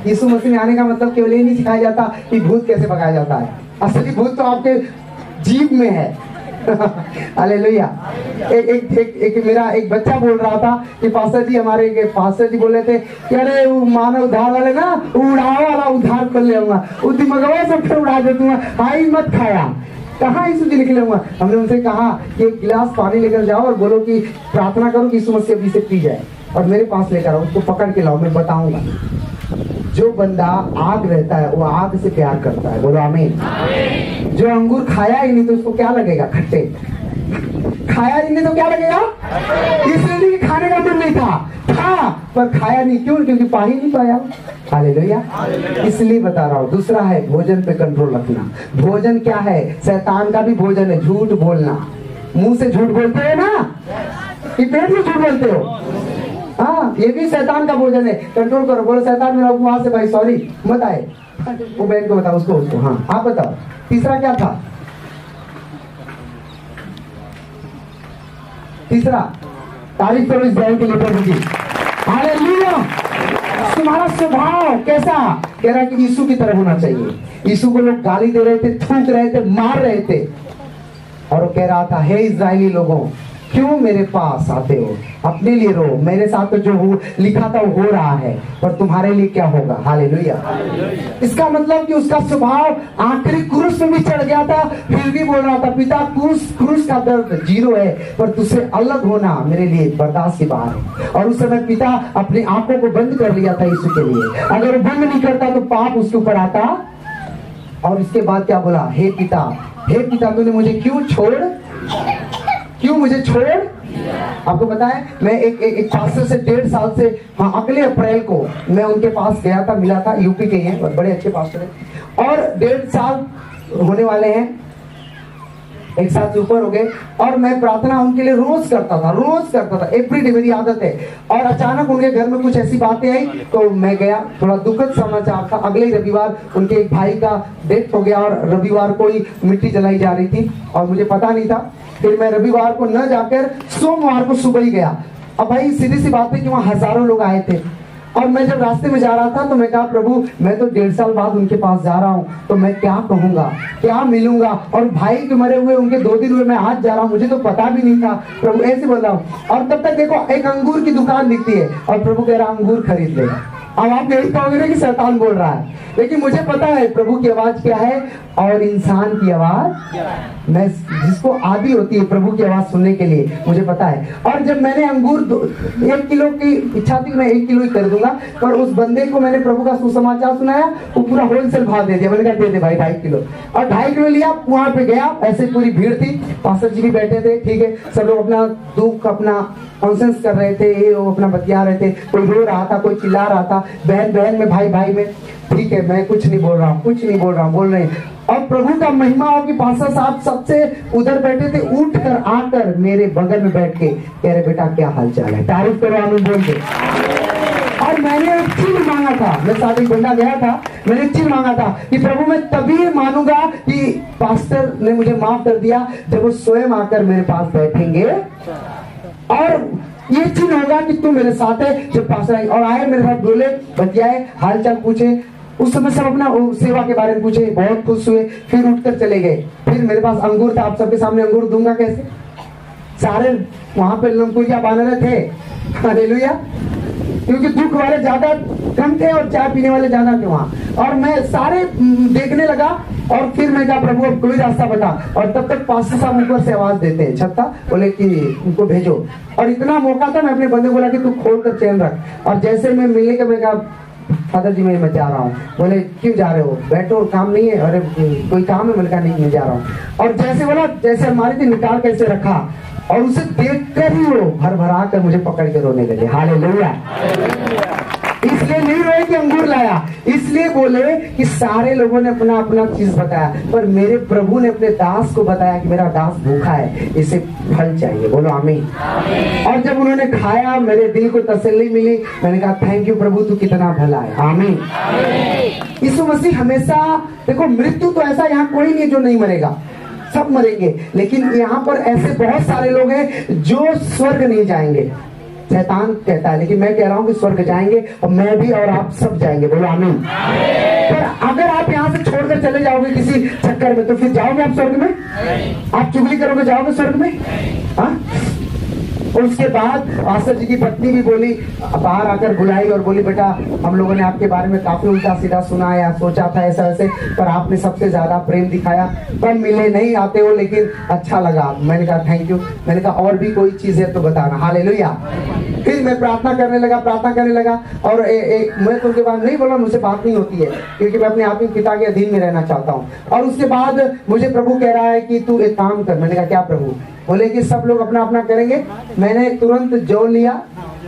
यीशु मसीह में आने का मतलब केवल ये नहीं सिखाया जाता कि भूत कैसे भगाया जाता है। असली भूत तो आपके जीव में है। हालेलुया। एक मेरा एक बच्चा बोल रहा था कि पास्टर जी, हमारे पास्टर जी बोल रहे थे कि अरे वो मानव उद्धार वाले ना, उड़ाओ वाला उद्धार कर ले, वो दिमागवा सब फिर उड़ा दे दूंगा, हाई मत खाया। कहाँ यीशु जी निकले हुआ? हमने उनसे कहा कि एक गिलास पानी लेकर जाओ और बोलो कि प्रार्थना करो कि यीशु मसीह अभी से पी जाए, और मेरे पास लेकर आओ, उसको पकड़ के लाओ, मैं बताऊंगा। जो बंदा आग रहता है वो आग से प्यार करता है। बोलो आमीन। जो अंगूर खाया ही नहीं तो उसको क्या लगेगा? खट्टे। खाया ही नहीं तो क्या लगेगा? इसलिए खाने का मन नहीं था पर खाया नहीं। क्यों? क्योंकि पा ही नहीं पाया। हालेलुया। इसलिए बता रहा हूँ। दूसरा है भोजन पे कंट्रोल रखना। भोजन क्या है? शैतान का भी भोजन है झूठ बोलना। मुंह से झूठ बोलते हो ना, कि पेट में झूठ बोलते हो? हाँ, ये भी शैतान का भोजन है। कंट्रोल करो। बोलो शैतान मेरा वहां से भाई सॉरी मत आए। वो बहन को बताओ, उसको। हाँ आप बताओ, तीसरा क्या था? तीसरा, तारीफ करो इस बहन के लिए प्रभु की। हालेलुया। तुम्हारा स्वभाव कैसा? कह रहा है कि यीशु की तरह होना चाहिए। यीशु को लोग गाली दे रहे थे, थूक रहे थे, मार रहे थे, और वो कह रहा था, हे इज़राइली लोगों, क्यों मेरे पास आते हो? अपने लिए रो, मेरे साथ तो जो लिखा था वो हो रहा है, पर तुम्हारे लिए क्या होगा? हालेलुया। इसका मतलब कि उसका स्वभाव आखिरी क्रूस में भी चढ़ गया था, फिर भी बोल रहा था, पिता क्रूस का दर्द 0 है, पर तुझसे अलग होना मेरे लिए बर्दाश्त के बाहर है। और उस समय पिता अपनी आंखों को बंद कर लिया था यीशु के लिए। अगर वो बंद नहीं करता तो पाप उसके ऊपर आता। और इसके बाद क्या बोला? हे पिता तूने मुझे क्यों मुझे छोड़? आपको पता है, मैं एक पास्टर से 1.5 साल से, हाँ अगले अप्रैल को मैं उनके पास गया था, मिला था। यूपी के हैं, बड़े अच्छे पास्टर हैं, और 1.5 साल होने वाले हैं, 1 साल से ऊपर हो गए। और मैं प्रार्थना उनके लिए रोज करता था, एवरीडे मेरी आदत है। और अचानक उनके घर में कुछ ऐसी बातें आई तो मैं गया। थोड़ा दुखद समाचार था, अगले रविवार उनके एक भाई का डेथ हो गया, और रविवार को ही मिट्टी जलाई जा रही थी, और मुझे पता नहीं था। फिर मैं रविवार को न जाकर सोमवार को सुबह ही गया। अब भाई सीधी सी बात है कि वहाँ हजारों लोग आए थे, और मैं जब रास्ते में जा रहा था तो मैं कहा, प्रभु मैं तो 1.5 साल बाद उनके पास जा रहा हूँ, तो मैं क्या कहूंगा, क्या मिलूंगा? और भाई के मरे हुए उनके 2 दिन हुए, मैं आज जा रहा हूँ, मुझे तो पता भी नहीं था। प्रभु ऐसे बोल रहा हूँ। और तब तक देखो एक अंगूर की दुकान दिखती है, और प्रभु कह रहा अंगूर खरीद ले। अब आप यही कहोगे ना कि शैतान बोल रहा है, लेकिन मुझे पता है प्रभु की आवाज क्या है और इंसान की आवाज, मैं जिसको आदि होती है प्रभु की आवाज सुनने के लिए, मुझे पता है। और जब मैंने अंगूर 1 किलो की इच्छा थी, मैं 1 किलो ही कर दूंगा, पर उस बंदे को मैंने प्रभु का सुसमाचार सुनाया, वो पूरा होलसेल भाव दे दिया। मैंने कहा दे दे भाई 2.5 किलो, और 2.5 किलो लिया। वहां पे गया, ऐसे पूरी भीड़ थी, पास्टर जी भी बैठे थे, ठीक है, सब लोग अपना दुख अपना कॉन्सेंस कर रहे थे, ये वो अपना बतिया रहे थे, कोई रो रहा था, कोई चिल्ला रहा था, बहन बहन में, भाई भाई में, ठीक है, मैं कुछ नहीं बोल रहा हूँ, कुछ नहीं बोल रहा हूँ, बोल रहे हैं। और प्रभु का महिमा हो कि पास्टर साहब सबसे उधर बैठे थे, उठ कर आकर मेरे बगल में बैठ के कह रहे बेटा क्या हाल चाल है, तारीफ करो आमीन बोल के। और मैंने एक चीज मांगा था, मैं शादी बंदा गया था, मैंने एक चीज मांगा था कि प्रभु मैं तभी मानूंगा कि पास्टर ने मुझे माफ कर दिया जब वो स्वयं आकर मेरे पास बैठेंगे, और ये चीज होगा कि तू मेरे साथ है। जब पास्टर आए और आए मेरे साथ बोले, बतियाए, हाल चाल पूछे, उस समय सब अपना सेवा के बारे में पूछे, बहुत खुश हुए, फिर उठकर चले गए। फिर मेरे पास अंगूर था, आप सबके सामने अंगूर दूंगा कैसे, सारे वहां पे लंकुरिया बांध थे, हालेलुया, क्योंकि दुख वाले ज्यादा कम थे और चाय पीने वाले ज्यादा थे वहां। और मैं सारे देखने लगा, और फिर मैं कहा प्रभु अब कोई रास्ता बता। और तब तक पास्टर साहब ऊपर से आवाज देते हैं, छत्ता बोले कि उनको भेजो। और इतना मौका था, मैं अपने बंदे बोला कि तू खोल कर चैन रख। और जैसे मैं मिलने का, मैं कहा फादर जी मैं जा रहा हूँ। बोले क्यों जा रहे हो, बैठो काम नहीं है। अरे कोई काम है, मैंने कहा नहीं मैं जा रहा हूँ। और जैसे बोला, जैसे हमारे थी, निकाल कैसे रखा, और उसे देखकर ही वो भर भरा कर मुझे पकड़ के रोने लगे, हालेलुया। इसलिए नहीं रोए कि अंगूर लाया, इसलिए बोले कि सारे लोगों ने अपना अपना चीज बताया, पर मेरे प्रभु ने अपने दास को बताया कि मेरा दास भूखा है, इसे फल चाहिए, बोलो आमीन। और जब उन्होंने खाया, मेरे दिल को तसल्ली मिली, मैंने कहा थैंक यू प्रभु, तू कितना भला है, आमीन। यीशु मसीह हमेशा, देखो मृत्यु तो ऐसा यहाँ कोई नहीं जो नहीं मरेगा, सब मरेंगे, लेकिन यहाँ पर ऐसे बहुत सारे लोग हैं जो स्वर्ग नहीं जाएंगे, शैतान कहता है, लेकिन मैं कह रहा हूँ कि स्वर्ग जाएंगे, और मैं भी और आप सब जाएंगे, बोलो आमीन। पर अगर आप यहाँ से छोड़कर चले जाओगे किसी चक्कर में, तो फिर जाओगे आप स्वर्ग में? आप चुगली करोगे, जाओगे स्वर्ग में? हाँ। और उसके बाद पास्टर जी की पत्नी भी बोली, बाहर आकर बुलाई और बोली बेटा हम लोगों ने आपके बारे में काफी उल्टा सीधा सुना या सोचा था ऐसा वैसे, पर आपने सबसे ज्यादा प्रेम दिखाया। पर मिले नहीं आते हो, लेकिन अच्छा लगा। मैंने कहा थैंक यू। मैंने कहा और भी कोई चीज है तो बताना, हालेलुया। फिर मैं प्रार्थना करने लगा और मैं तो उनके बाद नहीं बोला, मुझसे बात नहीं होती है क्योंकि मैं अपने आत्मिक पिता के अधीन में रहना चाहता हूँ। और उसके बाद मुझे प्रभु कह रहा है कि तू एक काम कर। मैंने कहा क्या प्रभु? बोले कि सब लोग अपना अपना करेंगे। मैंने तुरंत जौ लिया,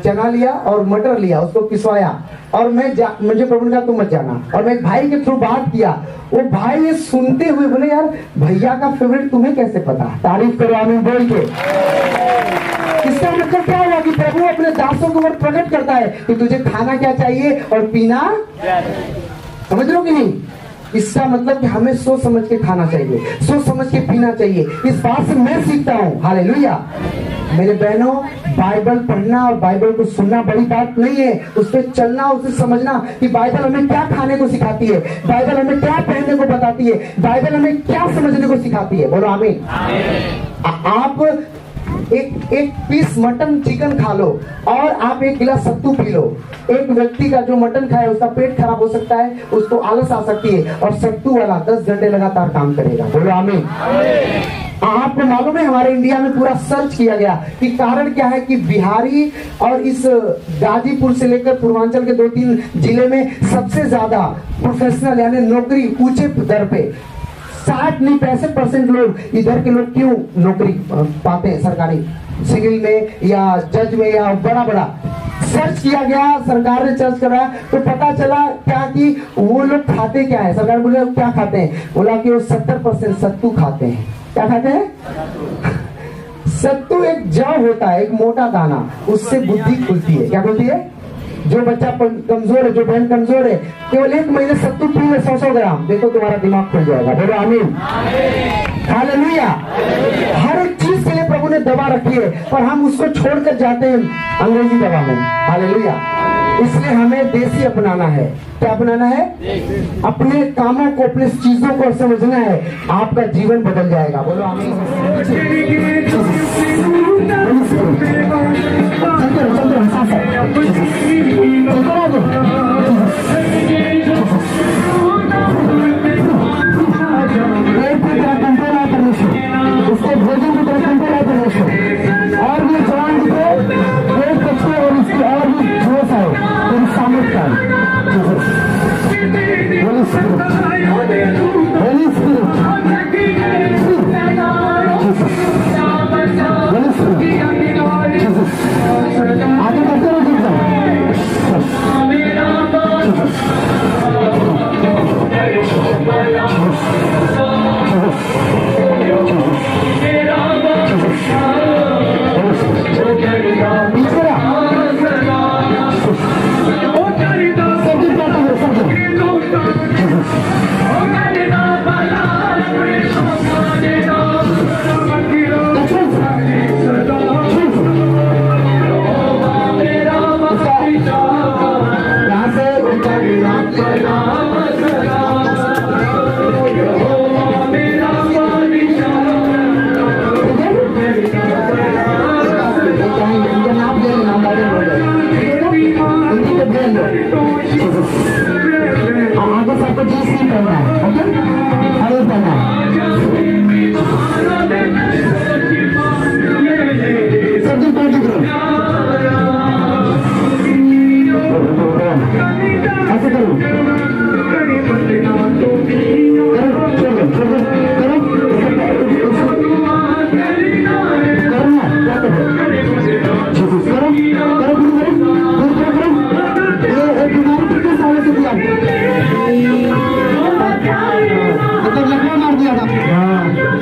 चना लिया और मटर लिया, उसको पिसवाया, और मुझे प्रभु ने कहा तुम मत जाना। और मैं एक भाई के थ्रू बात किया, वो भाई ये सुनते हुए बोले यार भैया का फेवरेट तुम्हें कैसे पता? तारीफ करो आमीन बोल के। इसका मतलब क्या हुआ कि प्रभु अपने दासों को प्रकट करता है कि तुझे खाना क्या चाहिए और पीना, समझ लो कि नहीं? इसका मतलब कि हमें सोच समझ के खाना चाहिए, सोच समझ के पीना चाहिए। इस बात से मैं सीखता हूँ, हालेलुया। मेरे बहनों, बाइबल पढ़ना और बाइबल को सुनना बड़ी बात नहीं है, उस पर चलना, उसे समझना कि बाइबल हमें क्या खाने को सिखाती है, बाइबल हमें क्या पहनने को बताती है, बाइबल हमें क्या समझने को सिखाती है, बोलो आमीन। आप एक पीस मटन चिकन खा लो और आप 1 गिलास सत्तू पी लो। एक व्यक्ति का जो मटन खाए उसका पेट खराब हो सकता है, उसको आलस आ सकती है, और सत्तू वाला 10 घंटे लगातार काम करेगा, बोलो आमीन। आपको मालूम है हमारे इंडिया में पूरा सर्च किया गया कि कारण क्या है कि बिहारी और इस गाजीपुर से लेकर पूर्वांचल के 2-3 जिले में सबसे ज्यादा प्रोफेशनल यानी नौकरी ऊंचे दर पे 60 नहीं 65% लोग इधर के लोग क्यों नौकरी पाते हैं सरकारी, सिविल में या जज में या बड़ा सर्च किया गया, सरकार ने सर्च करा तो पता चला क्या कि वो लोग खाते क्या है। सरकार बोले क्या खाते हैं, बोला कि वो 70% सत्तू खाते हैं। क्या खाते हैं? सत्तू एक जौ होता है, एक मोटा दाना, उससे बुद्धि खुलती है। क्या खुलती है? जो बच्चा कमजोर है, जो बहन कमजोर है, केवल 1 महीने सत्तू पी ले 100 ग्राम, देखो तुम्हारा दिमाग खुल जाएगा, बोलो आमीन, हालेलुया। हर एक चीज के लिए प्रभु ने दवा रखी है, पर हम उसको छोड़कर जाते हैं अंग्रेजी दवा में, हालेलुया। इसलिए हमें देसी अपनाना है। क्या अपनाना है? अपने कामों को, अपने चीजों को समझना है, आपका जीवन बदल जाएगा, बोलो आमीन। चलते रहो, है तेरी सामर्थ्य Holy Spirit, Holy Spirit, Holy Spirit, Jesus, आगे बढ़ते रहो आगे सबको जीस नहीं करना है, ओके? अरे करना है सब दिन पार्टी करो ऐसे करो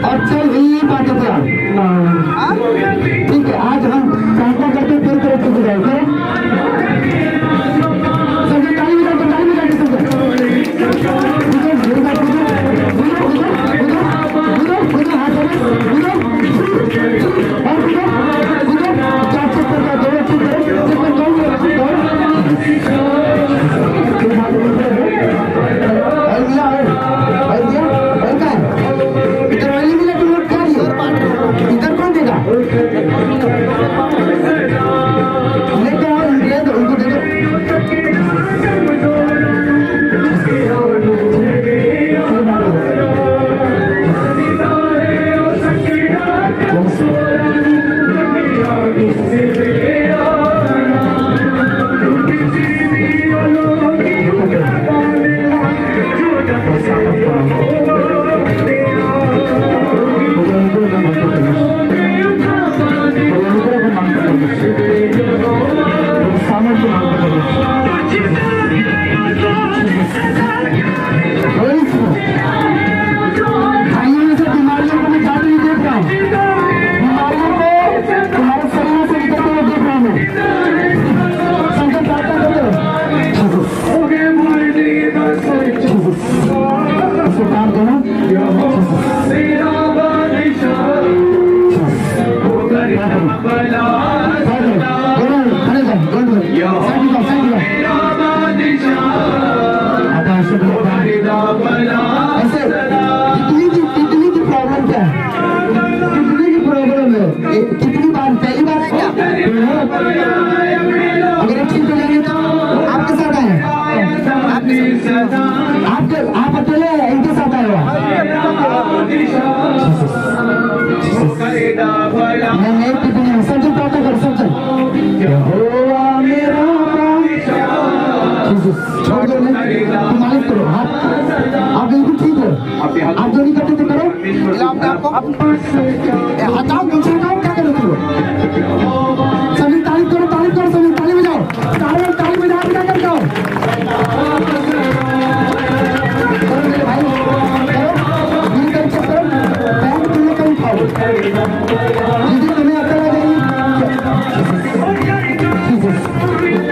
और चल ही पाते थे आप ठीक है। आज हम प्रार्थना करते फिर तरफ से जाए सबसे ताली बजा के कितनी बार, पहली बार है क्या? अगर ठीक हो जाएंगे तो आपके साथ आए, आप अकेले इनके साथ आए हुआ नहीं कितनी सबसे प्रार्थना कर सबसे छोड़ दो तुम मालिक करो हाथ आप बिल्कुल ठीक हो आप जो नहीं करते तो करो हटाओ पीछे हटाओ क्या करो तुम सभी तारीफ करो सभी ताली बजाओ ताली बजा के क्या करते हो करो मेरे भाई करो ये कर चेक करो बैंक तुम्हें कहीं खाओ दीदी तुम्हें अकल आ जाएगी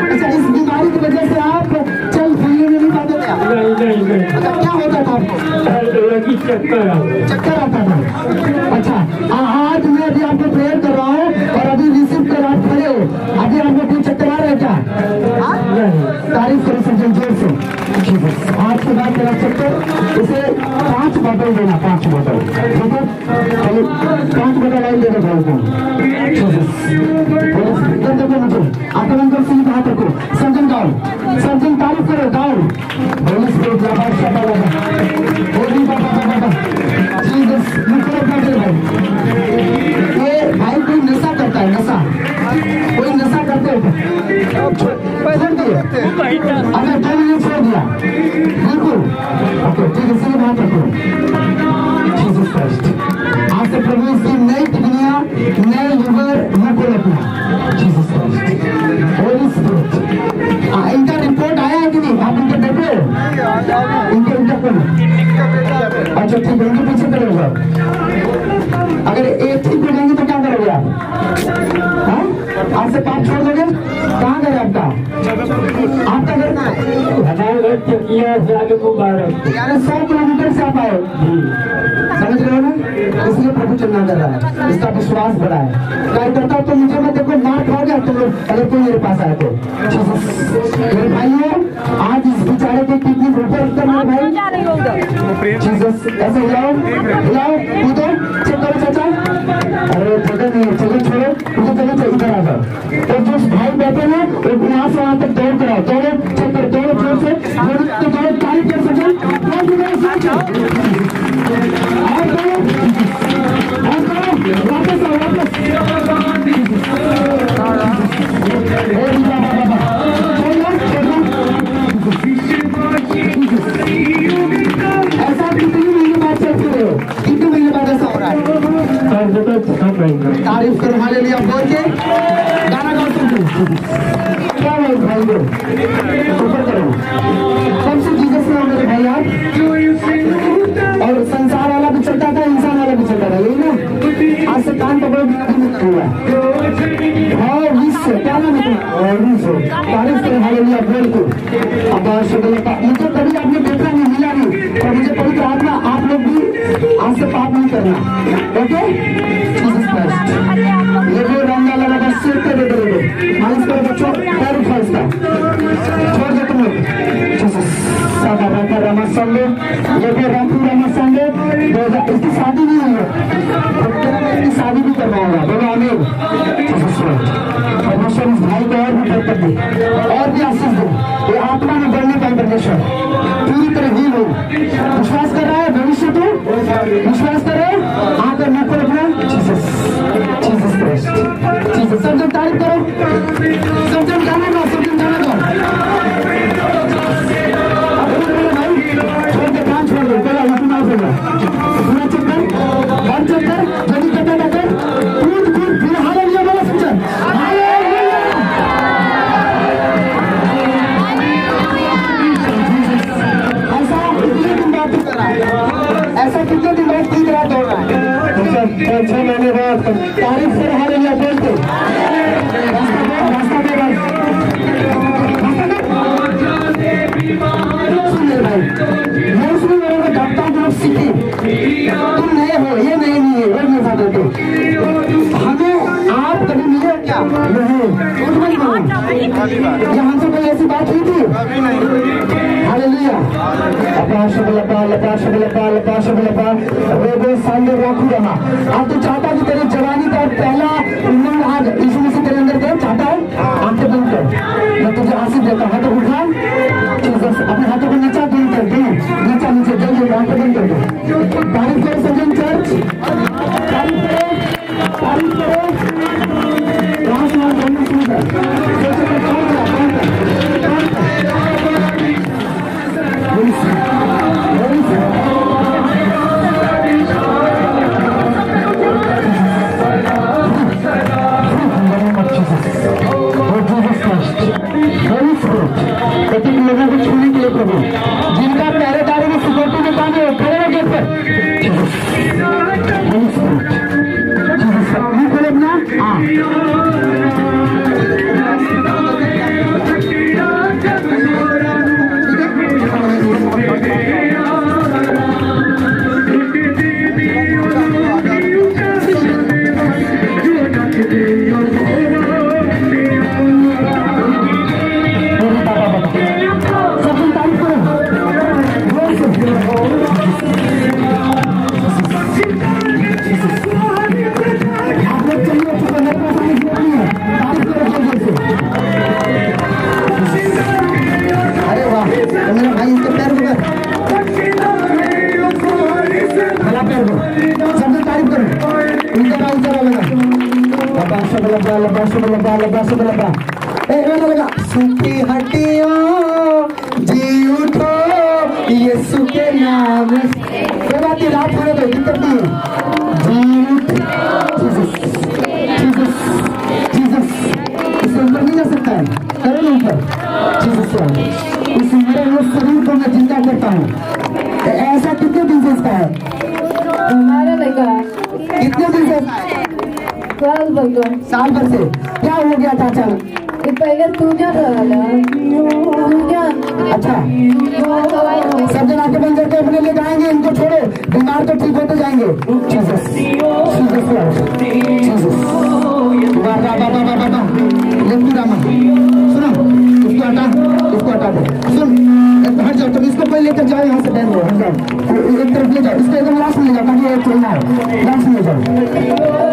अच्छा इस बीमारी की वजह से आप चल फिरने में नहीं पाते थे अच्छा क्या होता था आपको चक्कर आता था अच्छा आज मैं अभी आपको प्रेयर कर रहा हूँ और अभी रिसीव कर आप खड़े हो अभी आपको कोई चक्कर आ रहा है क्या तारीफ करो सब जोर से आज के बाद मेरा चक्कर उसे 5 बोतल देना 5 बोतल ठीक है चलो 5 बोतल लाइन देना भाई को मुझे आपका नंबर से हाथ रखो सर्जन गाओ सर्जन तारीफ करो गाओ होली स्पिरिट लाभा शाबा लाभा होली बाबा बाबा जीसस मुझे अपना भाई ये भाई कोई नशा करता है नशा कोई नशा करते हो है। अगर 2 मिनट छोड़ दिया बिल्कुल ओके ठीक है, सिर्फ हाथ रखो। जीसस क्राइस्ट, आज से प्रभु इसकी नई दुनिया नए युगर मुंह को रखना। जीसस क्राइस्ट, होली स्पिरिट, इनका रिपोर्ट आया है कि नहीं? आप इनके बेटे हो? इनके इनका कौन? अच्छा ठीक है, उनके पीछे करोगे। अगर एक ठीक हो जाएंगे तो क्या करोगे आप? हाँ? आज से पाप छोड़ दोगे? कहाँ घर आपका? आपका घर कहाँ है? हमारे घर चकिया से आगे मुबारक, यानी 100 किलोमीटर से आप आए। समझ रहे हो ना? इसलिए प्रभु चलना कर रहा है, इसका विश्वास बढ़ा है। क्या करता तो मुझे मैं देखो मार खाओगे तुम लोग अगर कोई मेरे पास आए तो। मेरे भाइयों, आज इस बेचारे के कितनी ऊपर उत्तर मेरे भाई। जीसस, ऐसे हिलाओ हिलाओ कूदो, चेक करो चाचा। अरे जगह नहीं, जगह छोड़ो, मुझे जगह चाहिए, इधर आ जाओ। तो जो भाई बैठे हैं वो यहाँ से वहाँ तक दौड़ कराओ, दौड़ो चेक करो, दौड़ो जोर से, तो दौड़ो तारीफ कर सके। वापस आओ, वापस ऐसा कितने महीने बाद चलते हो? कितने महीने बाद ऐसा हो रहा है? तारीफ करो, हालेलुया बोल के गाना गाओ तुम। क्या भाई भाई को ऊपर करो, कब से जीसस में हो मेरे भाई आप? और संसार वाला भी चलता था, इंसान वाला भी चलता था, यही ना? आज से कान पकड़ो हुआ और विश्व क्या नाम है? विश्व तारीफ करो, हालेलुया बोल के। अब मुझे कभी आपने देखा नहीं, मिला नहीं, और मुझे पवित्र आत्मा आप लोग भी आज से पाप नहीं करना, ओके? जीसस क्राइस्ट, ये वो रंगा लगा बस सिर पे दे दो, मालिश करो बच्चों, पैर उठाओ इसका, छोड़ दो तुम लोग। जीसस सादा राधा रामा संडे, ये वो रामपुर रामा संडे, इसकी शादी नहीं हुई है, इसकी शादी भी करना होगा, बोलो आमीन। जीसस क्राइस्ट, परमेश्वर इस भाई को और भी बरकत दे, और भी आशीष दे, ये आत्मा में बढ़ने का परमेश्वर पूरी तरह हील हो। विश्वास कर रहा है भविष्य तो विश्वास करे, आकर मुख को रखना। Jesus, Jesus Christ, Jesus. सब जन तारीफ करो, सब जन गाना गाओ, सब जन गाना गाओ। भाई छोड़ के काम छोड़ दो, पहला हुक्म आउट होगा, पूरा चक्कर वन चक्कर जल्दी करते जाकर कूद कूद फिर हालेलुया बोलो सब जन, ऐसा कितने दिन बाद 3 रात हो रहा है? 6 महीने बाद तारीफ से हालेलुया बोल के रास्ता दे भाई। सुन ले भाई, मैं उसमें मेरे को डरता हूँ सीखी, तुम नए हो, ये नए नहीं है, वो नहीं था देते हमें। आप कभी मिले हो क्या? नहीं, ये हमसे कोई ऐसी बात हुई थी? हालेलुया। आप तो चाहता कि तेरी जवानी का पहला उम्र आज यीशु मसीह तेरे अंदर दे, चाहता है? आंखें बंद कर, मैं तुझे आशीष देता हूँ, तो उठा अपने हाथों को नीचा बंद कर दे, नीचा नीचे जल्दी आंखें बंद कर दो। तारीफ करो सज्जन चर्च, तारीफ करो, तारीफ करो। यहाँ से वहाँ बोलना शुरू कर, लोगों को छूने के लिए प्रभु, जिनका पहरेदारी में सिक्योरिटी में काम है, खड़े हो गेट पर। खोले अपना, हाँ लगा सूखी हड्डियों जी उठो यीशु के नाम कोई बात नहीं रात होने दो दिक्कत नहीं जी उठ जीसस जीसस इससे ऊपर नहीं जा सकता है करो ना ऊपर जीसस इस मेरे उस शरीर को मैं जिंदा करता हूँ ऐसा कितने दिन से इसका है हमारा लगा कितने दिन से साल भर को साल भर से क्या हो गया था अचानक ये पहले सूजन रहा सूजन अच्छा दवाई सब जन आके बंद करके अपने ले जाएंगे इनको छोड़ो बीमार तो ठीक होते जाएंगे जीसस जीसस जीसस बाबा बाबा बाबा बाबा लेफ्ट रामा सुनो इसको हटा दो सुन हट जाओ तुम इसको पहले लेकर जाओ यहाँ से बैठ जाओ हट जाओ एक तरफ ले जाओ इसको एकदम लास्ट में ले जाओ ताकि ये चलना है लास्ट में ले जाओ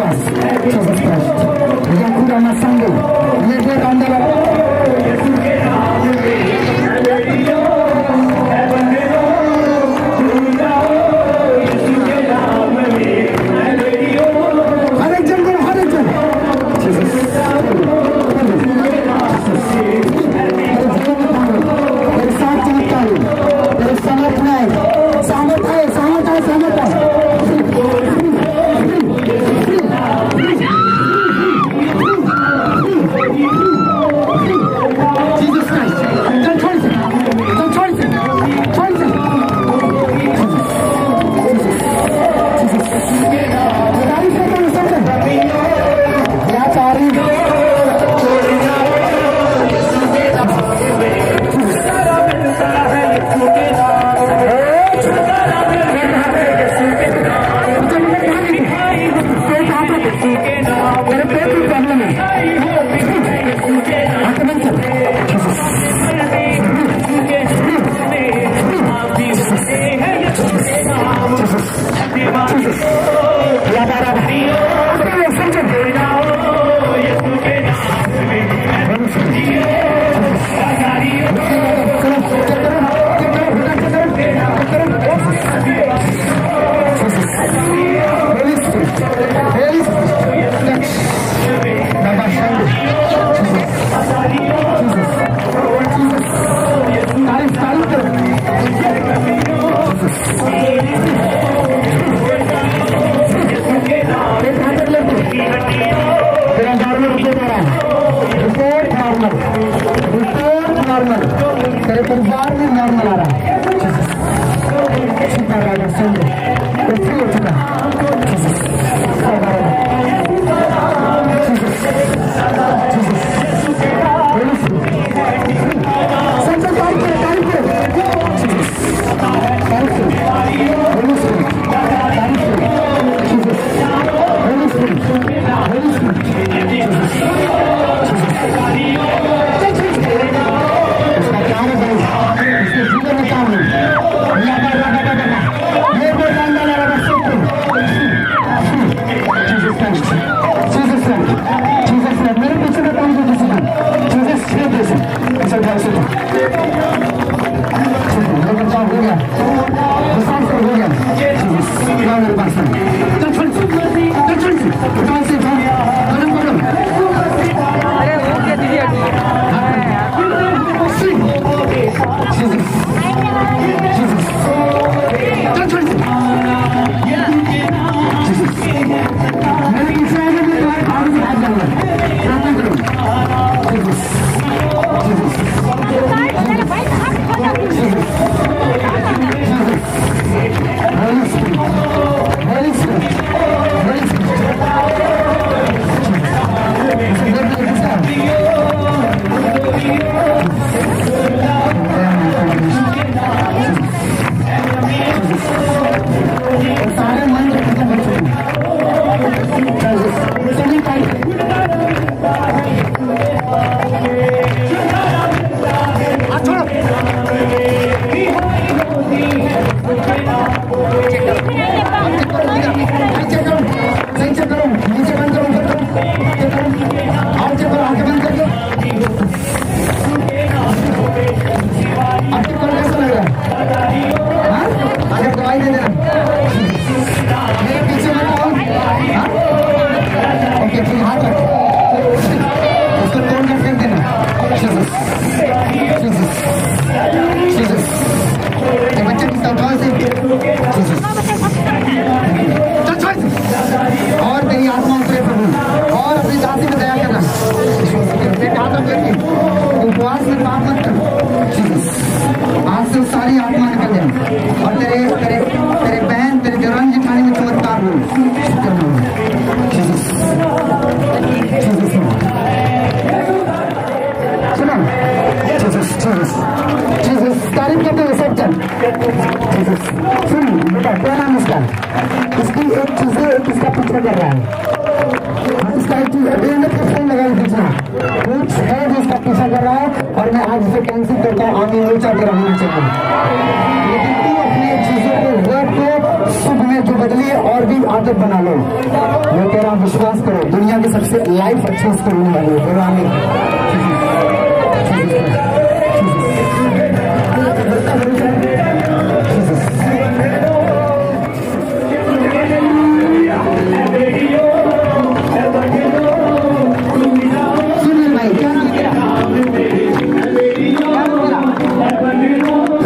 विश्वास जीसस क्राइस्ट याकूब मसंदे ये जो अंदर तेरे परिवार में नॉर्मल आ रहा है फ्री हो चुका शुभ में जो बदली और भी आदत बना लो। मैं कह रहा हूँ विश्वास करो, दुनिया की सबसे लाइफ अच्छी स्कूल होने वाली है। बोलो आमीन। सुनिए भाई, क्या नाम तेरा?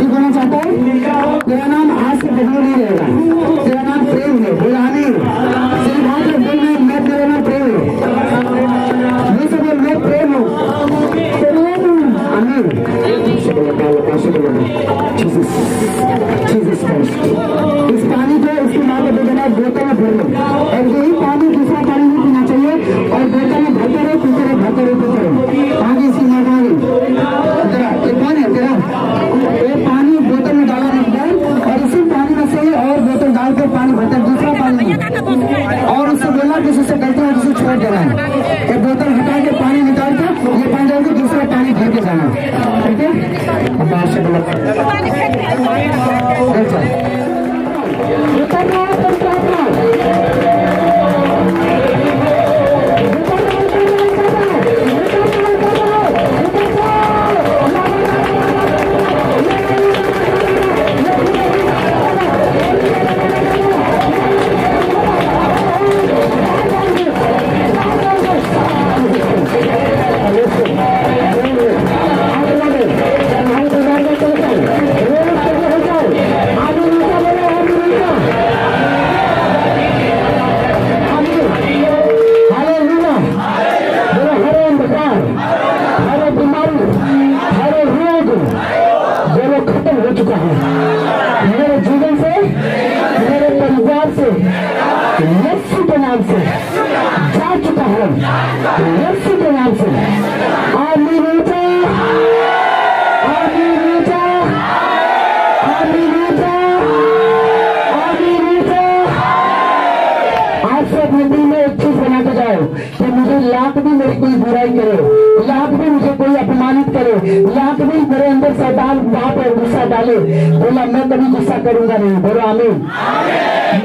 बोलना चाहता हूँ, तेरा नाम आज से बदल नहीं रहेगा। तेरा नाम प्रेम है। बोला आमीन। सही बात है, बोल रहे मैं तेरा नाम प्रेम है। ये सब मैं प्रेम हूँ। आमीन। इस पानी को इसकी माँ को दे देना, बोतल में भर लो, और यही पानी दूसरा पानी नहीं पीना चाहिए, और बोतल में भरते रहो, पीते रहो, भरते रहो, पीते रहो। आगे इसकी माँ को तेरा ये कौन है? तेरा ये पानी बोतल में डाला नहीं जाए, और इसी पानी में से और बोतल डाल कर पानी भरते, दूसरा पानी नहीं। और उससे बोलना कि उससे गलती है जिसे छोड़ देना है। ये बोतल हटा के पानी निकाल कर ये पानी डाल के दूसरा पानी भर के जाना। ठीक है? मेरे जीवन से, मेरे परिवार से यीशु के नाम से जा चुका हूँ। यीशु के नाम से आमीन। आज से अपने दिल में एक चीज बना के जाओ कि मुझे लाख भी मेरी कोई बुराई करे, लाख भी मुझे कोई अपमानित करे, लाख भी मेरे अंदर शैतान वहां पर गुस्सा डाले, बोला मैं कभी गुस्सा करूंगा नहीं। बोलो आमीन।